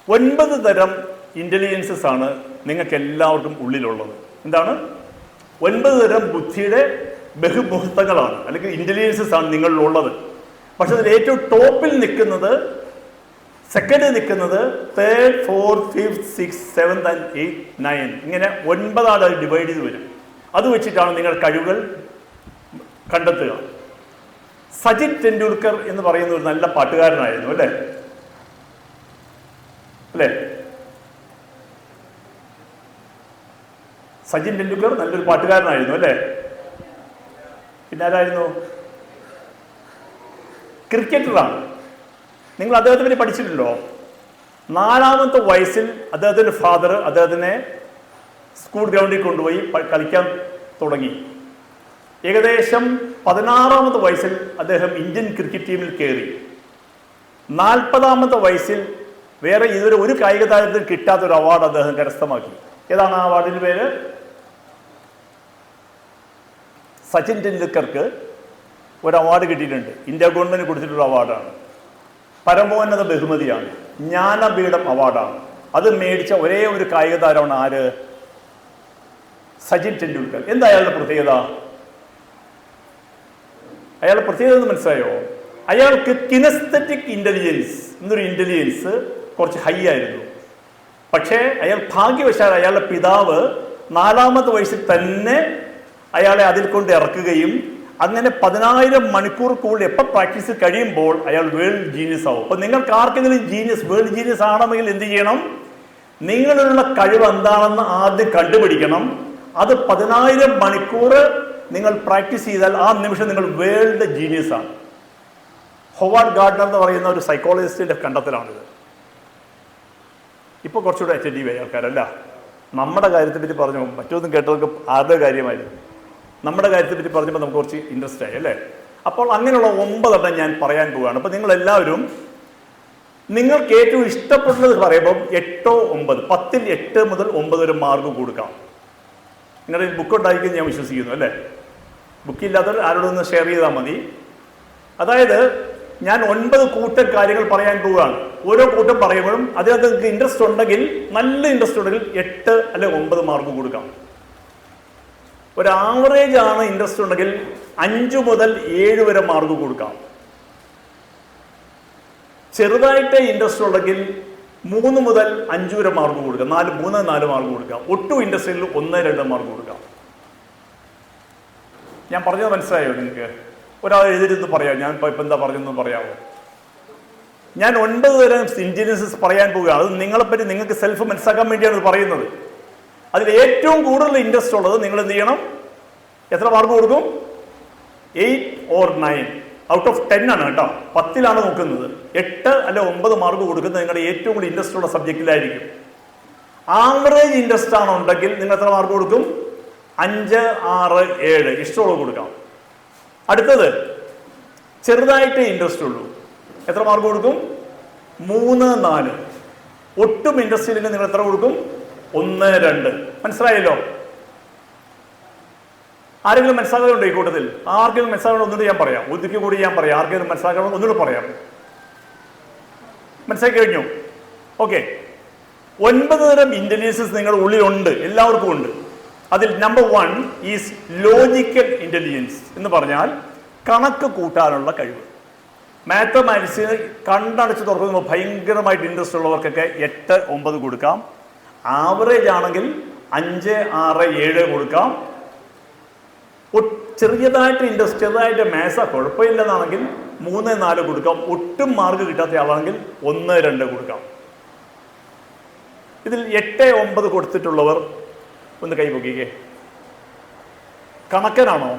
9 തരം ഇൻ്റലിജൻസസ് ആണ് നിങ്ങൾക്ക് എല്ലാവർക്കും ഉള്ളിലുള്ളത്. എന്താണ്? 9 തരം ബുദ്ധിയുടെ ബഹുമുഹൂർത്തങ്ങളാണ് അല്ലെങ്കിൽ ഇൻ്റലിജൻസസ് ആണ് നിങ്ങളിലുള്ളത്. പക്ഷെ അതിൽ ഏറ്റവും ടോപ്പിൽ നിൽക്കുന്നത്, സെക്കൻഡിൽ നിൽക്കുന്നത് 3rd, 4th, 5th, 6th, 7th and 8th, 9 ഇങ്ങനെ 9 ആൾ ഡിവൈഡ് ചെയ്ത് വരും. അത് വെച്ചിട്ടാണ് നിങ്ങൾ കഴിവുകൾ കണ്ടെത്തുക. സച്ചിൻ ടെണ്ടുൽക്കർ എന്ന് പറയുന്ന ഒരു നല്ല പാട്ടുകാരനായിരുന്നു, അല്ലേ? സച്ചിൻ ടെണ്ടുൽക്കർ നല്ലൊരു പാട്ടുകാരനായിരുന്നു, അല്ലേ? പിന്നെ ആരായിരുന്നു? ക്രിക്കറ്ററാണ്. നിങ്ങൾ അദ്ദേഹത്തെ പറ്റി പഠിച്ചിട്ടുണ്ടോ? 4ാമത്തെ വയസ്സിൽ അദ്ദേഹത്തിൻ്റെ ഫാദർ അദ്ദേഹത്തിനെ സ്കൂൾ ഗ്രൗണ്ടിൽ കൊണ്ടുപോയി കളിക്കാൻ തുടങ്ങി. ഏകദേശം 16ാമത്തെ വയസ്സിൽ അദ്ദേഹം ഇന്ത്യൻ ക്രിക്കറ്റ് ടീമിൽ കയറി. 40ാമത്തെ വയസ്സിൽ വേറെ ഇതുവരെ ഒരു കായിക താരത്തിന് കിട്ടാത്തൊരു അവാർഡ് അദ്ദേഹം കരസ്ഥമാക്കി. ഏതാണ് ആ അവാർഡിൻ്റെ പേര്? സച്ചിൻ ടെണ്ടുൽക്കർക്ക് ഒരു അവാർഡ് കിട്ടിയിട്ടുണ്ട്. ഇന്ത്യ ഗവൺമെൻറ് കൊടുത്തിട്ടുള്ള അവാർഡാണ്. പരമോന്നത ബഹുമതിയാണ്. ജ്ഞാനപീഠം അവാർഡാണ്. അത് മേടിച്ച ഒരേ ഒരു കായിക താരമാണ് ആര്? സച്ചിൻ ടെണ്ടുൽക്കർ. എന്താ അയാളുടെ പ്രത്യേകത? അയാളുടെ പ്രത്യേകത എന്ന് മനസ്സിലായോ? അയാൾക്ക് കിനസ്തെറ്റിക് ഇൻ്റലിജൻസ് എന്നൊരു ഇൻ്റലിജൻസ് കുറച്ച് ഹൈ ആയിരുന്നു. പക്ഷേ അയാൾ ഭാഗ്യവശാൽ അയാളുടെ പിതാവ് 4ാമത്തെ വയസ്സിൽ തന്നെ അയാളെ അതിൽ കൊണ്ട് ഇറക്കുകയും അങ്ങനെ 10,000 മണിക്കൂർ കൂടുതൽ എപ്പോൾ പ്രാക്ടീസ് കഴിയുമ്പോൾ അയാൾ വേൾഡ് ജീനിയസ് ആവും. അപ്പോൾ നിങ്ങൾക്ക് ആർക്കെങ്കിലും വേൾഡ് ജീനിയസ് ആണെങ്കിൽ എന്ത് ചെയ്യണം? നിങ്ങളിലുള്ള കഴിവ് എന്താണെന്ന് ആദ്യം കണ്ടുപിടിക്കണം. അത് 10,000 മണിക്കൂർ നിങ്ങൾ പ്രാക്ടീസ് ചെയ്താൽ ആ നിമിഷം നിങ്ങൾ വേൾഡ് ജീനിയസ് ആണ്. ഹൊവാർഡ് ഗാർഡ്നർ എന്ന് പറയുന്ന ഒരു സൈക്കോളജിസ്റ്റിൻ്റെ കണ്ടെത്തലാണിത്. ഇപ്പോൾ കുറച്ചുകൂടെ അറ്റൻറ്റീവ് ആയ ആൾക്കാരല്ല. നമ്മുടെ കാര്യത്തെ പറ്റി പറഞ്ഞു, മറ്റൊന്നും കേട്ടവർക്ക് ആരുടെ കാര്യമായിരുന്നു. നമ്മുടെ കാര്യത്തെ പറ്റി പറഞ്ഞപ്പോൾ നമുക്ക് കുറച്ച് ഇൻട്രസ്റ്റ് ആയി, അല്ലേ? അപ്പോൾ അങ്ങനെയുള്ള 9 എണ്ണം ഞാൻ പറയാൻ പോവുകയാണ്. അപ്പോൾ നിങ്ങളെല്ലാവരും നിങ്ങൾക്ക് ഏറ്റവും ഇഷ്ടപ്പെടുന്നത് പറയുമ്പം 8 9 10ൽ 8 മുതൽ 9 വരെ മാർക്ക് കൊടുക്കാം. നിങ്ങളുടെ ബുക്ക് ഉണ്ടായിരിക്കും ഞാൻ വിശ്വസിക്കുന്നു, അല്ലേ? ബുക്കില്ലാത്തവർ ആരോടൊന്ന് ഷെയർ ചെയ്താൽ മതി. അതായത് ഞാൻ 9 കൂട്ടം കാര്യങ്ങൾ പറയാൻ പോവുകയാണ്. ഓരോ കൂട്ടം പറയുമ്പോഴും അതിനകത്ത് നിങ്ങൾക്ക് ഇൻട്രസ്റ്റ് ഉണ്ടെങ്കിൽ, നല്ല ഇൻട്രസ്റ്റ് ഉണ്ടെങ്കിൽ 8 അല്ലെങ്കിൽ 9 മാർക്ക് കൊടുക്കാം. ഒരു ആവറേജ് ആണ് ഇൻട്രസ്റ്റ് ഉണ്ടെങ്കിൽ 5 മുതൽ 7 വരെ മാർക്ക് കൊടുക്കാം. ചെറുതായിട്ട് ഇൻട്രസ്റ്റ് ഉണ്ടെങ്കിൽ 3 മുതൽ 5 വരെ മാർക്ക് കൊടുക്കാം. 3 4 മാർക്ക് കൊടുക്കാം. ഒട്ടും ഇൻട്രസ്റ്റിൽ 1 2 മാർക്ക് കൊടുക്കാം. ഞാൻ പറഞ്ഞത് മനസ്സിലായോ നിങ്ങൾക്ക്? ഒരാൾ എഴുതിരുന്ന് പറയാം, ഞാൻ ഇപ്പം എന്താ പറഞ്ഞതെന്ന് പറയാമോ? ഞാൻ 9 തരം ഇൻ്റലിജൻസസ് പറയാൻ പോവുകയാണ്. അത് നിങ്ങളെപ്പറ്റി നിങ്ങൾക്ക് സെൽഫ് മനസ്സിലാക്കാൻ വേണ്ടിയാണ് പറയുന്നത്. അതിൽ ഏറ്റവും കൂടുതൽ ഇൻട്രസ്റ്റ് ഉള്ളത് നിങ്ങൾ എന്ത് ചെയ്യണം? എത്ര മാർക്ക് കൊടുക്കും? 8 or 9 ഔട്ട് ഓഫ് 10 ആണ് കേട്ടോ. 10ലാണ് നോക്കുന്നത്. 8 അല്ലെ 9 മാർക്ക് കൊടുക്കുന്നത് നിങ്ങളുടെ ഏറ്റവും കൂടുതൽ ഇൻട്രസ്റ്റ് ഉള്ള സബ്ജക്റ്റിലായിരിക്കും. ആവറേജ് ഇൻട്രസ്റ്റ് ആണ് ഉണ്ടെങ്കിൽ നിങ്ങൾ എത്ര മാർക്ക് കൊടുക്കും? 5 6 7 ഇഷ്ടമുള്ളത് കൊടുക്കാം. അടുത്തത് ചെറുതായിട്ട് ഇൻട്രസ്റ്റ് ഉള്ളൂ. എത്ര മാർക്ക് കൊടുക്കും? 3 4. ഒട്ടും ഇൻട്രസ്റ്റ് ഇല്ലെങ്കിൽ നിങ്ങൾ എത്ര കൊടുക്കും? 1 2. മനസ്സിലായല്ലോ? ആരെങ്കിലും മനസ്സിലാകുന്നുണ്ടോ ഈ കൂട്ടത്തിൽ? ആർക്കെങ്കിലും മനസ്സിലാകണം ഒന്നുകൂടി ഞാൻ പറയാം. ഒതുക്കി കൂടി ഞാൻ പറയാം. ആർക്കെങ്കിലും മനസ്സിലാക്കണം ഒന്നുകൂടി പറയാം. മനസ്സിലാക്കി കഴിഞ്ഞു? ഓക്കെ. 9 തരം ഇൻ്റലിജൻസസ് നിങ്ങളുടെ ഉള്ളിലുണ്ട്, എല്ലാവർക്കും ഉണ്ട്. അതിൽ നമ്പർ 1 ഈസ് ലോജിക്കൽ ഇൻ്റലിജൻസ് എന്ന് പറഞ്ഞാൽ കണക്ക് കൂട്ടാനുള്ള കഴിവ്. മാത്തമാറ്റിക്സിന് കണ്ടടച്ച് തുറക്കുമ്പോൾ ഭയങ്കരമായിട്ട് ഇൻട്രസ്റ്റ് ഉള്ളവർക്കൊക്കെ 8 9 കൊടുക്കാം. ആവറേജ് ആണെങ്കിൽ 5 6 7 കൊടുക്കാം. ചെറിയതായിട്ട് ഇൻട്രസ്റ്റ്, ചെറുതായിട്ട് മാത്സാ കുഴപ്പമില്ലെന്നാണെങ്കിൽ 3 4 കൊടുക്കാം. ഒട്ടും മാർക്ക് കിട്ടാത്ത ആളാണെങ്കിൽ 1 2 കൊടുക്കാം. ഇതിൽ 8 9 കൊടുത്തിട്ടുള്ളവർ ഒന്ന് കൈ പൊക്കിക്കേ. കണക്കനാണോ?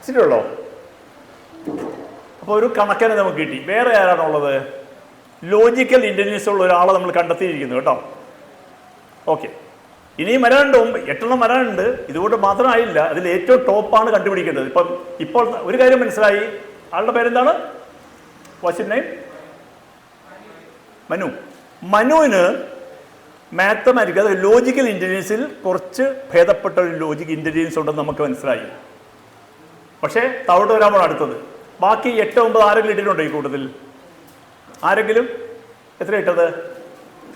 ശരിയുള്ളോ? അപ്പോൾ ഒരു കണക്കനെ നമുക്ക് കിട്ടി. വേറെ ആരാണുള്ളത്? ലോജിക്കൽ ഇൻ്റലിജൻസ് ഉള്ള ഒരാളെ നമ്മൾ കണ്ടെത്തിയിരിക്കുന്നു കേട്ടോ. ഓക്കെ. ഇനിയും വരാനുണ്ട്, 8 വരാനുണ്ട്. ഇതുകൊണ്ട് മാത്രമായില്ല. അതിൽ ഏറ്റവും ടോപ്പാണ് കണ്ടുപിടിക്കേണ്ടത്. ഇപ്പോൾ ഒരു കാര്യം മനസ്സിലായി. ആളുടെ പേരെന്താണ്? What's name? മനു. മനുവിന് മാത്തമാറ്റിക്സ്, അതായത് ലോജിക്കൽ ഇൻ്റലിജൻസിൽ കുറച്ച് ഭേദപ്പെട്ട ഒരു ലോജിക് ഇൻ്റലിജൻസ് ഉണ്ടെന്ന് നമുക്ക് മനസ്സിലായി. പക്ഷേ താഴോട്ട് വരാൻ അടുത്തത് ബാക്കി 8 9 ആരെങ്കിലും ഇട്ടിട്ടുണ്ടോ ഈ കൂട്ടത്തിൽ? ആരെങ്കിലും എത്ര ഇട്ടത്?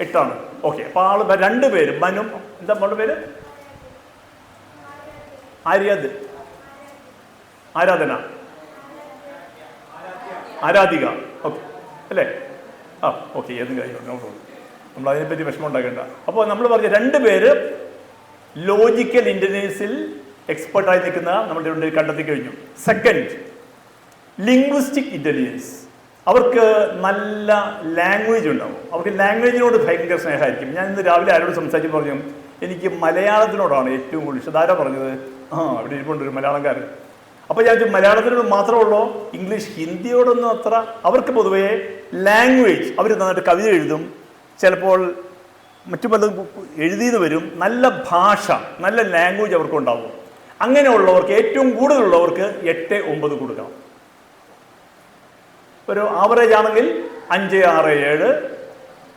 8 ഓക്കെ. അപ്പോൾ ആൾ 2 പേര്, മനു, എന്താ മോളുടെ പേര്? ആരാധന, ആരാധിക, ഓക്കെ അല്ലേ? ഓക്കെ, ഏതും കാര്യം നമ്മൾ അതിനെപ്പറ്റി വിഷമം ഉണ്ടാക്കേണ്ട. അപ്പോൾ നമ്മൾ പറഞ്ഞ 2 പേര് ലോജിക്കൽ ഇന്റലിജൻസിൽ എക്സ്പെർട്ടായി നിൽക്കുന്ന നമ്മളുടെ കണ്ടെത്തി കഴിഞ്ഞു. Second, linguistic intelligence. അവർക്ക് നല്ല ലാംഗ്വേജ് ഉണ്ടാവും. അവർക്ക് ലാംഗ്വേജിനോട് ഭയങ്കര സ്നേഹമായിരിക്കും. ഞാൻ ഇന്ന് രാവിലെ ആരോട് സംസാരിച്ച് പറഞ്ഞു, എനിക്ക് മലയാളത്തിനോടാണ് ഏറ്റവും കൂടുതൽ ഇഷ്ടം. ആരാ പറഞ്ഞത്? അവിടെ ഇരിപ്പുണ്ട് ഒരു മലയാളംകാരൻ. അപ്പോൾ ഞാൻ മലയാളത്തിനോട് മാത്രമേ ഉള്ളൂ, ഇംഗ്ലീഷ് ഹിന്ദിയോടൊന്നും അത്ര. അവർക്ക് പൊതുവേ ലാംഗ്വേജ്, അവർ നന്നായിട്ട് കവിത എഴുതും, ചിലപ്പോൾ മറ്റു പലതും എഴുതിയെന്ന് വരും. നല്ല ഭാഷ, നല്ല ലാംഗ്വേജ് അവർക്കുണ്ടാവും. അങ്ങനെയുള്ളവർക്ക്, ഏറ്റവും കൂടുതലുള്ളവർക്ക് 8, 9 കൊടുക്കണം. ഒരു ആവറേജ് ആണെങ്കിൽ 5, 6, 7,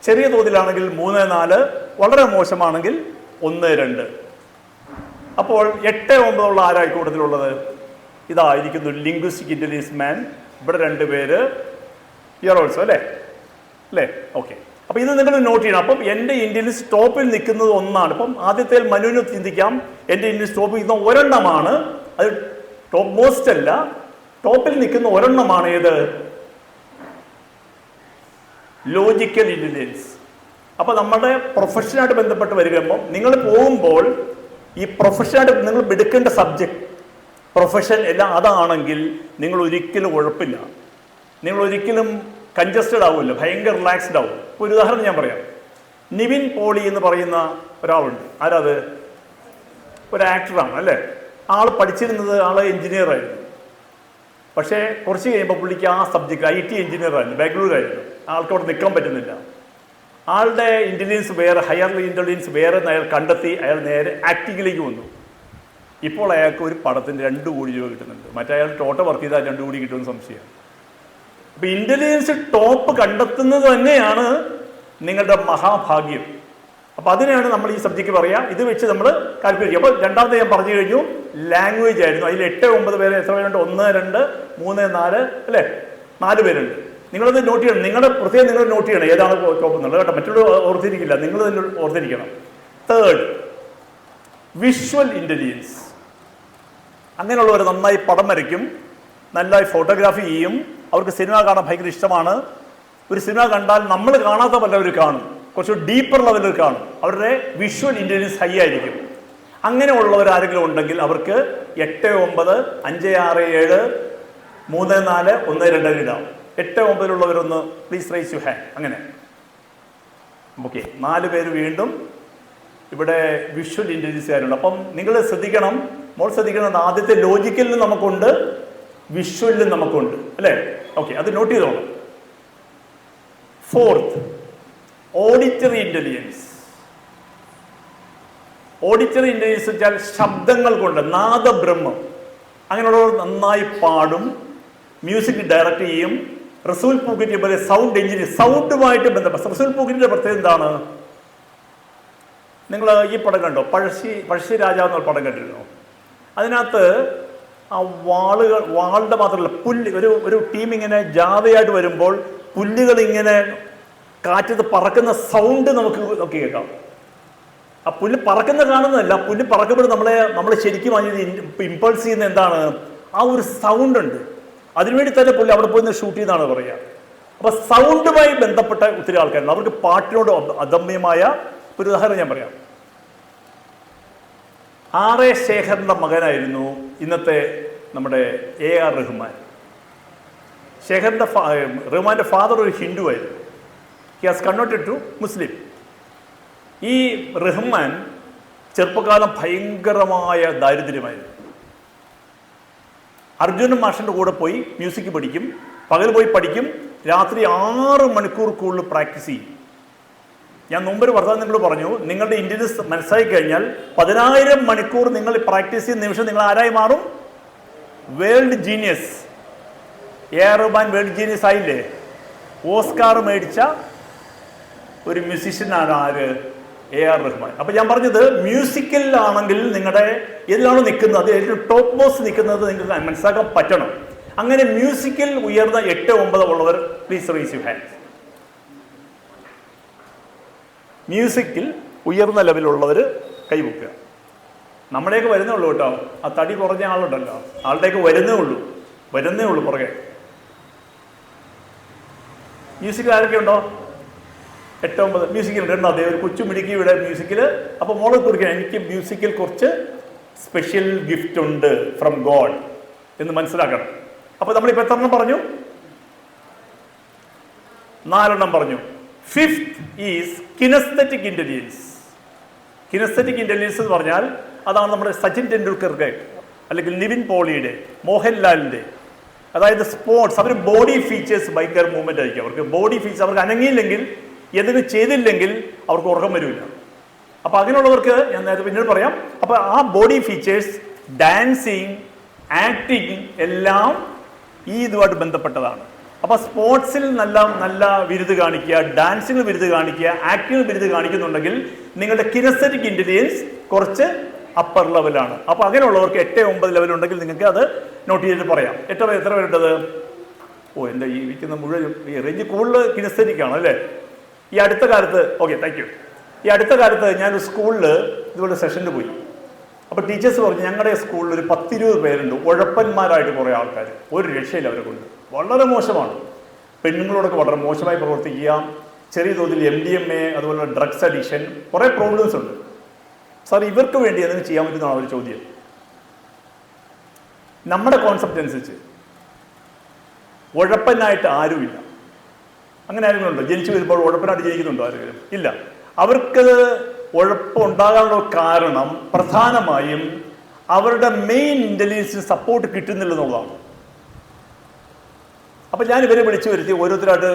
ചെറിയ തോതിലാണെങ്കിൽ 3, 4, വളരെ മോശമാണെങ്കിൽ 1, 2. അപ്പോൾ 8, 9 ഉള്ള ആരായി കൂട്ടത്തിലുള്ളത്? ഇതായിരിക്കുന്നു ലിംഗ്വിസ്റ്റിക് ഇന്റലിജൻസ് മാൻ. ഇവിടെ 2 പേര് യുവർ ഓൾസോ അല്ലേ? ഓക്കെ. അപ്പോൾ ഇത് നിങ്ങൾ നോട്ട് ചെയ്യണം. അപ്പം എൻ്റെ ഇന്റലിജൻസ് ടോപ്പിൽ നിൽക്കുന്നത് 1. ഇപ്പം ആദ്യത്തെ മനുവിന് ചിന്തിക്കാം, എൻ്റെ ഇന്റലിജൻസ് ടോപ്പിൽ നിൽക്കുന്ന 1 അത് ടോപ്പ് മോസ്റ്റ് അല്ല, ടോപ്പിൽ നിൽക്കുന്ന 1 ഏത്? Logical intelligence. അപ്പോൾ നമ്മുടെ പ്രൊഫഷനായിട്ട് ബന്ധപ്പെട്ട് വരികയുമ്പോൾ നിങ്ങൾ പോകുമ്പോൾ ഈ പ്രൊഫഷനായിട്ട് നിങ്ങൾ എടുക്കേണ്ട സബ്ജക്റ്റ്, പ്രൊഫഷൻ എല്ലാം അതാണെങ്കിൽ നിങ്ങൾ ഒരിക്കലും ഉഴപ്പില്ല, നിങ്ങൾ ഒരിക്കലും കൺജസ്റ്റഡ് ആവില്ല, ഭയങ്കര റിലാക്സ്ഡ് ആവും. ഇപ്പോൾ ഒരു ഉദാഹരണം ഞാൻ പറയാം. നിവിൻ പോളി എന്ന് പറയുന്ന ഒരാളുണ്ട്. ആരാത്? ഒരു ആക്ടറാണ് അല്ലേ? ആൾ പഠിച്ചിരുന്നത്, എഞ്ചിനീയറായിരുന്നു. പക്ഷേ കുറച്ച് കഴിയുമ്പോൾ പുള്ളിക്ക് ആ സബ്ജക്റ്റ് IT എഞ്ചിനീയറായിരുന്നു, ബാംഗ്ലൂരായിരുന്നു. ആൾക്ക് അവിടെ നിൽക്കാൻ പറ്റുന്നില്ല. ആളുടെ ഇൻ്റലിജൻസ് വേറെ, ഹയർ ഇൻ്റലിജൻസ് വേറെ അയാൾ കണ്ടെത്തി. അയാൾ നേരെ ആക്ടിങ്ങിലേക്ക് വന്നു. ഇപ്പോൾ അയാൾക്ക് ഒരു പടത്തിന് 2 കോടി രൂപ കിട്ടുന്നുണ്ട്. മറ്റേ അയാൾ ടോട്ടൽ വർക്ക് ചെയ്താൽ 2 കോടി കിട്ടുമെന്ന് സംശയം. അപ്പോൾ ഇൻ്റലിജൻസ് ടോപ്പ് കണ്ടെത്തുന്നത് തന്നെയാണ് നിങ്ങളുടെ മഹാഭാഗ്യം. അപ്പോൾ അതിനെയാണ് നമ്മൾ ഈ സബ്ജക്റ്റ് പറയുക. ഇത് വെച്ച് നമ്മൾ കാൽക്കുലേറ്റ് ചെയ്യും. അപ്പോൾ രണ്ടാമത്തെ ഞാൻ പറഞ്ഞു കഴിഞ്ഞു, ലാംഗ്വേജ് ആയിരുന്നു. അതിൽ 8, 9 പേര് എത്ര പേരുണ്ട്? 1, 2, 3, 4 അല്ലേ? 4 പേരുണ്ട്. നിങ്ങളത് നോട്ട് ചെയ്യണം. പ്രത്യേകം നിങ്ങൾ നോട്ട് ചെയ്യണം ഏതാണ് ടോപ്പ് എന്നുള്ളത് കേട്ടോ. മറ്റുള്ള ഓർത്തിരിക്കില്ല, നിങ്ങൾ തന്നെ ഓർത്തിരിക്കണം. Third, visual intelligence. അങ്ങനെയുള്ളവർ നന്നായി പടം വരയ്ക്കും, നന്നായി ഫോട്ടോഗ്രാഫി ചെയ്യും. അവർക്ക് സിനിമ കാണാൻ ഭയങ്കര ഇഷ്ടമാണ്. ഒരു സിനിമ കണ്ടാൽ നമ്മൾ കാണാത്ത പലവർ കാണും, കുറച്ച് ഡീപ്പർ ലെവലിൽ കാണും. അവരുടെ വിഷ്വൽ ഇൻ്റലിജൻസ് ഹൈ ആയിരിക്കും. അങ്ങനെയുള്ളവർ ആരെങ്കിലും ഉണ്ടെങ്കിൽ അവർക്ക് 8, 9, 5, 6, 7, 3, 4, 1, 2 ഇടാം. 8, 9 പ്ലീസ് റൈസ് യു ഹാൻഡ്. അങ്ങനെ ഓക്കെ. 4 പേര് വീണ്ടും ഇവിടെ വിഷ്വൽ ഇൻ്റലിജൻസുകാരുണ്ട്. അപ്പം നിങ്ങൾ ശ്രദ്ധിക്കണം, ശ്രദ്ധിക്കണം. ആദ്യത്തെ ലോജിക്കലിലും നമുക്കുണ്ട്, വിഷ്വലിലും നമുക്കുണ്ട് അല്ലേ? ഓക്കെ, അത് നോട്ട് ചെയ്തോളാം. Fourth, auditory intelligence. Auditory intelligence വെച്ചാൽ ശബ്ദങ്ങൾ കൊണ്ട്, നാദബ്രഹ്മം. അങ്ങനെയുള്ളവർ നന്നായി പാടും, മ്യൂസിക് ഡയറക്റ്റ് ചെയ്യും. റസൂൽ പൂക്കുറ്റി പോലെ സൗണ്ട് എഞ്ചിനീയർ, സൗണ്ടുമായിട്ട് ബന്ധപ്പെട്ട. റസൂൽ പൂക്കുറ്റിയുടെ പ്രത്യേകത എന്താണ്? നിങ്ങൾ ഈ പടം കണ്ടോ? പഴശ്ശി രാജാവ് എന്നൊരു പടം കണ്ടിരുന്നോ? അതിനകത്ത് ആ വാളുടെ മാത്രമല്ല, ഒരു ടീം ഇങ്ങനെ ജാഥയായിട്ട് വരുമ്പോൾ പുല്ലുകൾ ഇങ്ങനെ കാറ്റത്ത് പറക്കുന്ന സൗണ്ട് നമുക്ക് കേൾക്കാം. ആ പുല്ല് പറക്കുന്ന കാണുന്നതല്ല, പുല്ല് പറക്കുമ്പോൾ നമ്മളെ ശരിക്കും അതിന് ഇമ്പൾസ് ചെയ്യുന്ന എന്താണ്? ആ ഒരു സൗണ്ട് ഉണ്ട്. അതിനുവേണ്ടി തന്നെ പുല്ല് അവിടെ പോയി ഷൂട്ട് ചെയ്താണ് പറയുക. അപ്പോൾ സൗണ്ടുമായി ബന്ധപ്പെട്ട ഒത്തിരി ആൾക്കാരുണ്ട്. അവർക്ക് പാട്ടിനോട് അദമ്യമായ ഒരു ഉദാഹരണം ഞാൻ പറയാം. R. A. ശേഖറിൻ്റെ മകനായിരുന്നു ഇന്നത്തെ നമ്മുടെ AR റഹ്മാൻ. റഹ്മാൻ്റെ ഫാദർ ഒരു ഹിന്ദു ആയിരുന്നു. ഹി ഹാസ് കൺവേർട്ടഡ് ടു മുസ്ലിം. ഈ റഹ്മാൻ ചെറുപ്പകാലം ഭയങ്കരമായ ദാരിദ്ര്യമായിരുന്നു. അർജുനൻ മാഷിൻ്റെ കൂടെ പോയി മ്യൂസിക് പഠിക്കും, പകൽ പോയി പഠിക്കും, രാത്രി 6 മണിക്കൂർ കൂടുതൽ പ്രാക്ടീസ് ചെയ്യും. ഞാൻ മുമ്പൊരു വർത്തമാനം നിങ്ങളോട് പറഞ്ഞു, നിങ്ങളുടെ ഇൻ്റലിജൻസ് മനസ്സിലാക്കി കഴിഞ്ഞാൽ 10,000 മണിക്കൂർ നിങ്ങൾ പ്രാക്ടീസ് ചെയ്യുന്ന നിമിഷം നിങ്ങൾ ആരായി മാറും? World genius. AR Rahman world genius ആയില്ലേ? ഓസ്കാർ മേടിച്ച ഒരു മ്യൂസിഷ്യനാണ് ആര്? AR റഹ്മാൻ. അപ്പം ഞാൻ പറഞ്ഞത്, മ്യൂസിക്കലിലാണെങ്കിൽ നിങ്ങളുടെ ഏതിലാണോ നിൽക്കുന്നത്, ഏറ്റവും ടോപ്പ് മോസ്റ്റ് നിൽക്കുന്നത് നിങ്ങൾക്ക് മനസ്സിലാക്കാൻ പറ്റണം. അങ്ങനെ മ്യൂസിക്കൽ ഉയർന്ന 8, 9 ഉള്ളവർ പ്ലീസ് റൈസ് യു ഹാൻഡ്. മ്യൂസിക്കിൽ ഉയർന്ന ലെവലുള്ളവർ കൈവക്കുക. നമ്മുടെയൊക്കെ വരുന്നേ ഉള്ളൂ കേട്ടോ. ആ തടി കുറഞ്ഞ ആളുണ്ടല്ലോ, ആളുടെയൊക്കെ വരുന്നേ ഉള്ളൂ പുറകെ. മ്യൂസിക്കിൽ ആരൊക്കെ ഉണ്ടോ? 8-9 മ്യൂസിക്കിൽ ഉണ്ട്. അതേ ഒരു കൊച്ചു മിടുക്കിയുടെ മ്യൂസിക്കിൽ. അപ്പോൾ മോളെ കുറിക്കണം, എനിക്ക് മ്യൂസിക്കിൽ കുറച്ച് സ്പെഷ്യൽ ഗിഫ്റ്റ് ഉണ്ട് ഫ്രം ഗോഡ് എന്ന് മനസ്സിലാക്കണം. അപ്പോൾ നമ്മളിപ്പോൾ എത്ര എണ്ണം പറഞ്ഞു? 4 എണ്ണം പറഞ്ഞു. 5th is kinaesthetic intelligence. Kinaesthetic intelligence എന്ന് പറഞ്ഞാൽ അതാണ് നമ്മുടെ സച്ചിൻ ടെണ്ടുൽക്കറുടെ അല്ലെങ്കിൽ നിവിൻ പോളിയുടെ, മോഹൻലാലിൻ്റെ. അതായത് സ്പോർട്സ്, അവർ ബോഡി ഫീച്ചേഴ്സ് ഭയങ്കര മൂവ്മെൻ്റ് ആയിരിക്കും. അവർക്ക് ബോഡി ഫീച്ചേഴ്സ്, അവർക്ക് അനങ്ങിയില്ലെങ്കിൽ എന്തെങ്കിലും ചെയ്തില്ലെങ്കിൽ അവർക്ക് ഉറക്കം വരില്ല. അപ്പോൾ അങ്ങനെയുള്ളവർക്ക് ഞാൻ നേരത്തെ പിന്നീട് പറയാം. അപ്പോൾ ആ ബോഡി ഫീച്ചേഴ്സ്, ഡാൻസിങ്, ആക്ടിങ് എല്ലാം ഈ ഇതുമായിട്ട് ബന്ധപ്പെട്ടതാണ്. അപ്പോൾ സ്പോർട്സിൽ നല്ല വിരുത് കാണിക്കുക, ഡാൻസിന് വിരുത് കാണിക്കുക, ആക്ടിങ്ങിന് വിരുത് കാണിക്കുന്നുണ്ടെങ്കിൽ നിങ്ങളുടെ കിനസ്തെറ്റിക് ഇന്റലിജൻസ് കുറച്ച് അപ്പർ ലെവലാണ്. അപ്പോൾ അങ്ങനെയുള്ളവർക്ക് 8-9 ലെവലുണ്ടെങ്കിൽ നിങ്ങൾക്ക് അത് നോട്ട് ചെയ്തിട്ട് പറയാം. എത്ര പേരുണ്ടത്? എൻ്റെ ഈ ഇരിക്കുന്ന മുഴുവൻ ഈ റേഞ്ച് കൂടുതൽ കിനസ്തെറ്റിക് ആണ് അല്ലേ? ഈ അടുത്ത കാലത്ത്, ഓക്കെ താങ്ക് യു, ഈ അടുത്ത കാലത്ത് ഞാൻ സ്കൂളിൽ ഇതുപോലെ സെഷനിൽ പോയി. അപ്പോൾ ടീച്ചേഴ്സ് പറഞ്ഞു ഞങ്ങളുടെ സ്കൂളിൽ ഒരു 10-20 പേരുണ്ട് ഉഴപ്പന്മാരായിട്ട് കുറേ ആൾക്കാർ, ഒരു രക്ഷയില്ല അവരെ കൊണ്ട്, വളരെ മോശമാണ്. പെണ്ണുങ്ങളോടൊക്കെ വളരെ മോശമായി പ്രവർത്തിക്കുക, ചെറിയ തോതിൽ MDMA, അതുപോലെ ഡ്രഗ്സ് അഡിക്ഷൻ, കുറേ പ്രോബ്ലംസ് ഉണ്ട്. സാർ ഇവർക്ക് വേണ്ടി എന്തെങ്കിലും ചെയ്യാൻ പറ്റുന്നതാണ് അവർ ചോദ്യം. നമ്മുടെ കോൺസെപ്റ്റ് അനുസരിച്ച് ഉഴപ്പനായിട്ട് ആരുമില്ല. അങ്ങനെ ആരെങ്കിലും ഉണ്ടോ? ജനിച്ചു വരുമ്പോൾ ഉഴപ്പനായിട്ട് ജനിക്കുന്നുണ്ടോ ആരെങ്കിലും? ഇല്ല. അവർക്ക് ഉഴപ്പുണ്ടാകാനുള്ള കാരണം പ്രധാനമായും അവരുടെ മെയിൻ ഇന്റലിജൻസിന് സപ്പോർട്ട് കിട്ടുന്നില്ലെന്നുള്ളതാണ്. അപ്പം ഞാൻ ഇവരെ വിളിച്ചു വരുത്തി ഓരോരുത്തരായിട്ട്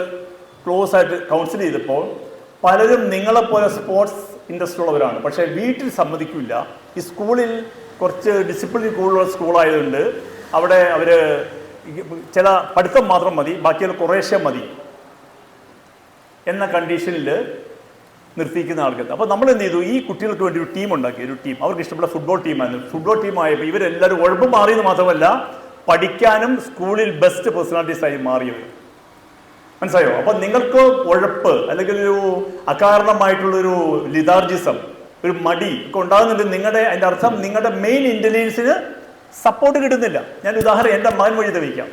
ക്ലോസ് ആയിട്ട് കൗൺസിൽ ചെയ്തപ്പോൾ പലരും നിങ്ങളെപ്പോലെ സ്പോർട്സ് ഇൻട്രസ്റ്റ് ഉള്ളവരാണ്, പക്ഷേ വീട്ടിൽ സമ്മതിക്കില്ല. ഈ സ്കൂളിൽ കുറച്ച് ഡിസിപ്ലിൻ കൂടുതലുള്ള സ്കൂളായതുകൊണ്ട് അവിടെ അവർ ചില പഠിത്തം മാത്രം മതി, ബാക്കിയുള്ള കുറേശ്ശെ മതി എന്ന കണ്ടീഷനിൽ നിർത്തിക്കുന്ന ആൾക്കാർ. അപ്പോൾ നമ്മൾ എന്ത് ചെയ്തു? ഈ കുട്ടികൾക്ക് വേണ്ടി ഒരു ടീം ഉണ്ടാക്കി. ഒരു ടീം, അവർക്ക് ഇഷ്ടപ്പെട്ട ഫുട്ബോൾ ടീമായിരുന്നു. ഫുട്ബോൾ ടീമായപ്പോൾ ഇവരെല്ലാവരും ഉഴപ്പ് മാറിയെന്ന് മാത്രമല്ല പഠിക്കാനും സ്കൂളിൽ ബെസ്റ്റ് പേഴ്സണാലിറ്റീസായി മാറിയവർ. മനസ്സിലായോ? അപ്പം നിങ്ങൾക്ക് ഉഴപ്പ് അല്ലെങ്കിൽ ഒരു അകാരണമായിട്ടുള്ളൊരു ലിതാർജിസം, ഒരു മടി ഒക്കെ ഉണ്ടാകുന്നുണ്ട് നിങ്ങളുടെ, അതിൻ്റെ അർത്ഥം നിങ്ങളുടെ മെയിൻ ഇൻ്റലിജൻസിന് സപ്പോർട്ട് കിട്ടുന്നില്ല. ഞാൻ ഉദാഹരണം എൻ്റെ മകൻ വഴി തെളിയിക്കാം.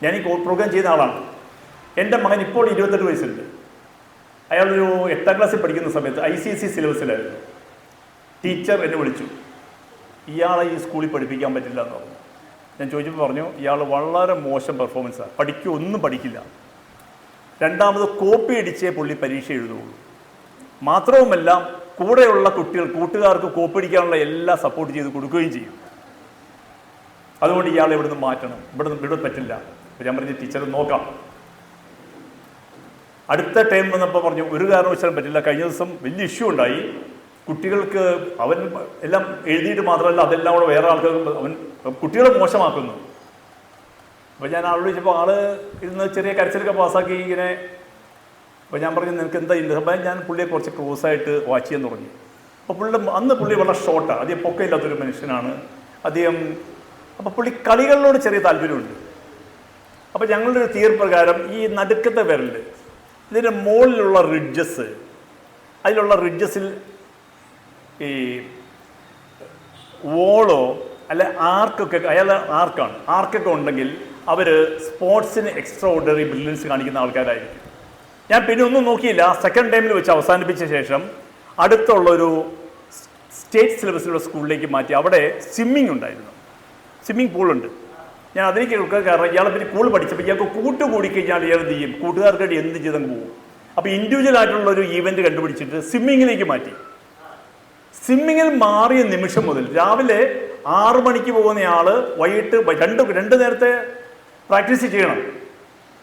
ഞാൻ ഈ പ്രോഗ്രാം ചെയ്യുന്ന ആളാണ്. എൻ്റെ മകൻ ഇപ്പോൾ 28 വയസ്സുണ്ട്. അയാളൊരു 8ാം ക്ലാസ്സിൽ പഠിക്കുന്ന സമയത്ത് ICSE സിലബസിലായിരുന്നു. ടീച്ചർ എന്നെ വിളിച്ചു, ഇയാളെ ഈ സ്കൂളിൽ പഠിപ്പിക്കാൻ പറ്റില്ല എന്ന് പറഞ്ഞു. ഞാൻ ചോദിച്ചപ്പോൾ പറഞ്ഞു ഇയാൾ വളരെ മോശം പെർഫോമൻസാണ്, ഒന്നും പഠിക്കില്ല. രണ്ടാമത് കോപ്പി അടിച്ചേ പുള്ളി പരീക്ഷ എഴുതുകയുള്ളൂ. മാത്രവുമല്ല കൂടെയുള്ള കൂട്ടുകാർക്ക് കോപ്പി അടിക്കാനുള്ള എല്ലാ സപ്പോർട്ട് ചെയ്ത് കൊടുക്കുകയും ചെയ്യും. അതുകൊണ്ട് ഇയാളെ ഇവിടുന്ന് മാറ്റണം, ഇവിടെ പറ്റില്ല. ഞാൻ പറഞ്ഞു ടീച്ചർ നോക്കാം. അടുത്ത ടൈം വന്നപ്പോൾ പറഞ്ഞു ഒരു കാരണവശാലും പറ്റില്ല. കഴിഞ്ഞ ദിവസം വലിയ ഇഷ്യൂ ഉണ്ടായി. കുട്ടികൾക്ക് അവൻ എല്ലാം എഴുതിയിട്ട് മാത്രമല്ല അതെല്ലാം കൂടെ വേറെ ആൾക്കാർക്ക് അവൻ കുട്ടികളെ മോശമാക്കുന്നു. അപ്പോൾ ഞാൻ ആളോട് ചോദിച്ചപ്പോൾ ആള് ഇരുന്ന് ചെറിയ കരച്ചിലൊക്കെ പാസ്സാക്കി ഇങ്ങനെ. അപ്പോൾ ഞാൻ പറഞ്ഞു നിനക്ക് എന്താ ഇല്ല? അപ്പം ഞാൻ പുള്ളിയെ കുറച്ച് ക്ലോസായിട്ട് വാച്ച് ചെയ്യാൻ തുടങ്ങി. അപ്പോൾ അന്ന് പുള്ളി വളരെ ഷോർട്ടാണ്, അധികം പൊക്കമില്ലാത്തൊരു മനുഷ്യനാണ് അദ്ദേഹം. അപ്പോൾ പുള്ളി കളികളിലോട് ചെറിയ താല്പര്യമുണ്ട്. അപ്പോൾ ഞങ്ങളുടെ ഒരു തീർപ്രകാരം ഈ നടുക്കത്തെ വിരൽ, ഇതിൻ്റെ മുകളിലുള്ള റിഡ്ജസ്, അതിലുള്ള റിഡ്ജസിൽ ഈ വോളോ അല്ലെ ആർക്കൊക്കെ, അയാൾ ആർക്കൊക്കെ ഉണ്ടെങ്കിൽ അവർ സ്പോർട്സിന് എക്സ്ട്രാ ഓർഡിനറി ബ്രില്യൻസ് കാണിക്കുന്ന ആൾക്കാരായിരിക്കും. ഞാൻ പിന്നെ ഒന്നും നോക്കിയില്ല. സെക്കൻഡ് ടൈമിൽ വെച്ച് അവസാനിപ്പിച്ച ശേഷം അടുത്തുള്ളൊരു സ്റ്റേറ്റ് സിലബസിലുള്ള സ്കൂളിലേക്ക് മാറ്റി. അവിടെ സ്വിമ്മിങ് ഉണ്ടായിരുന്നു, സ്വിമ്മിങ് പൂളുണ്ട്. ഞാൻ അതിലേക്ക് കേൾക്കാൻ കാരണം ഇയാളെ പിന്നെ കൂടുതൽ പഠിച്ചപ്പോൾ ഇയാൾക്ക് കൂട്ടുകൂടി കഴിഞ്ഞാൽ ഇയാൾ എന്ത് ചെയ്യും? കൂട്ടുകാർക്കായിട്ട് എന്ത് ചെയ്തങ്ങ് പോകും. അപ്പോൾ ഇൻഡിവിജ്വൽ ആയിട്ടുള്ള ഒരു ഈവൻറ്റ് കണ്ടുപിടിച്ചിട്ട് സ്വിമ്മിങ്ങിലേക്ക് മാറ്റി. സ്വിമ്മിങ്ങിൽ മാറിയ നിമിഷം മുതൽ രാവിലെ 6 മണിക്ക് പോകുന്നയാൾ വൈകിട്ട് രണ്ട് നേരത്തെ പ്രാക്ടീസ് ചെയ്യണം.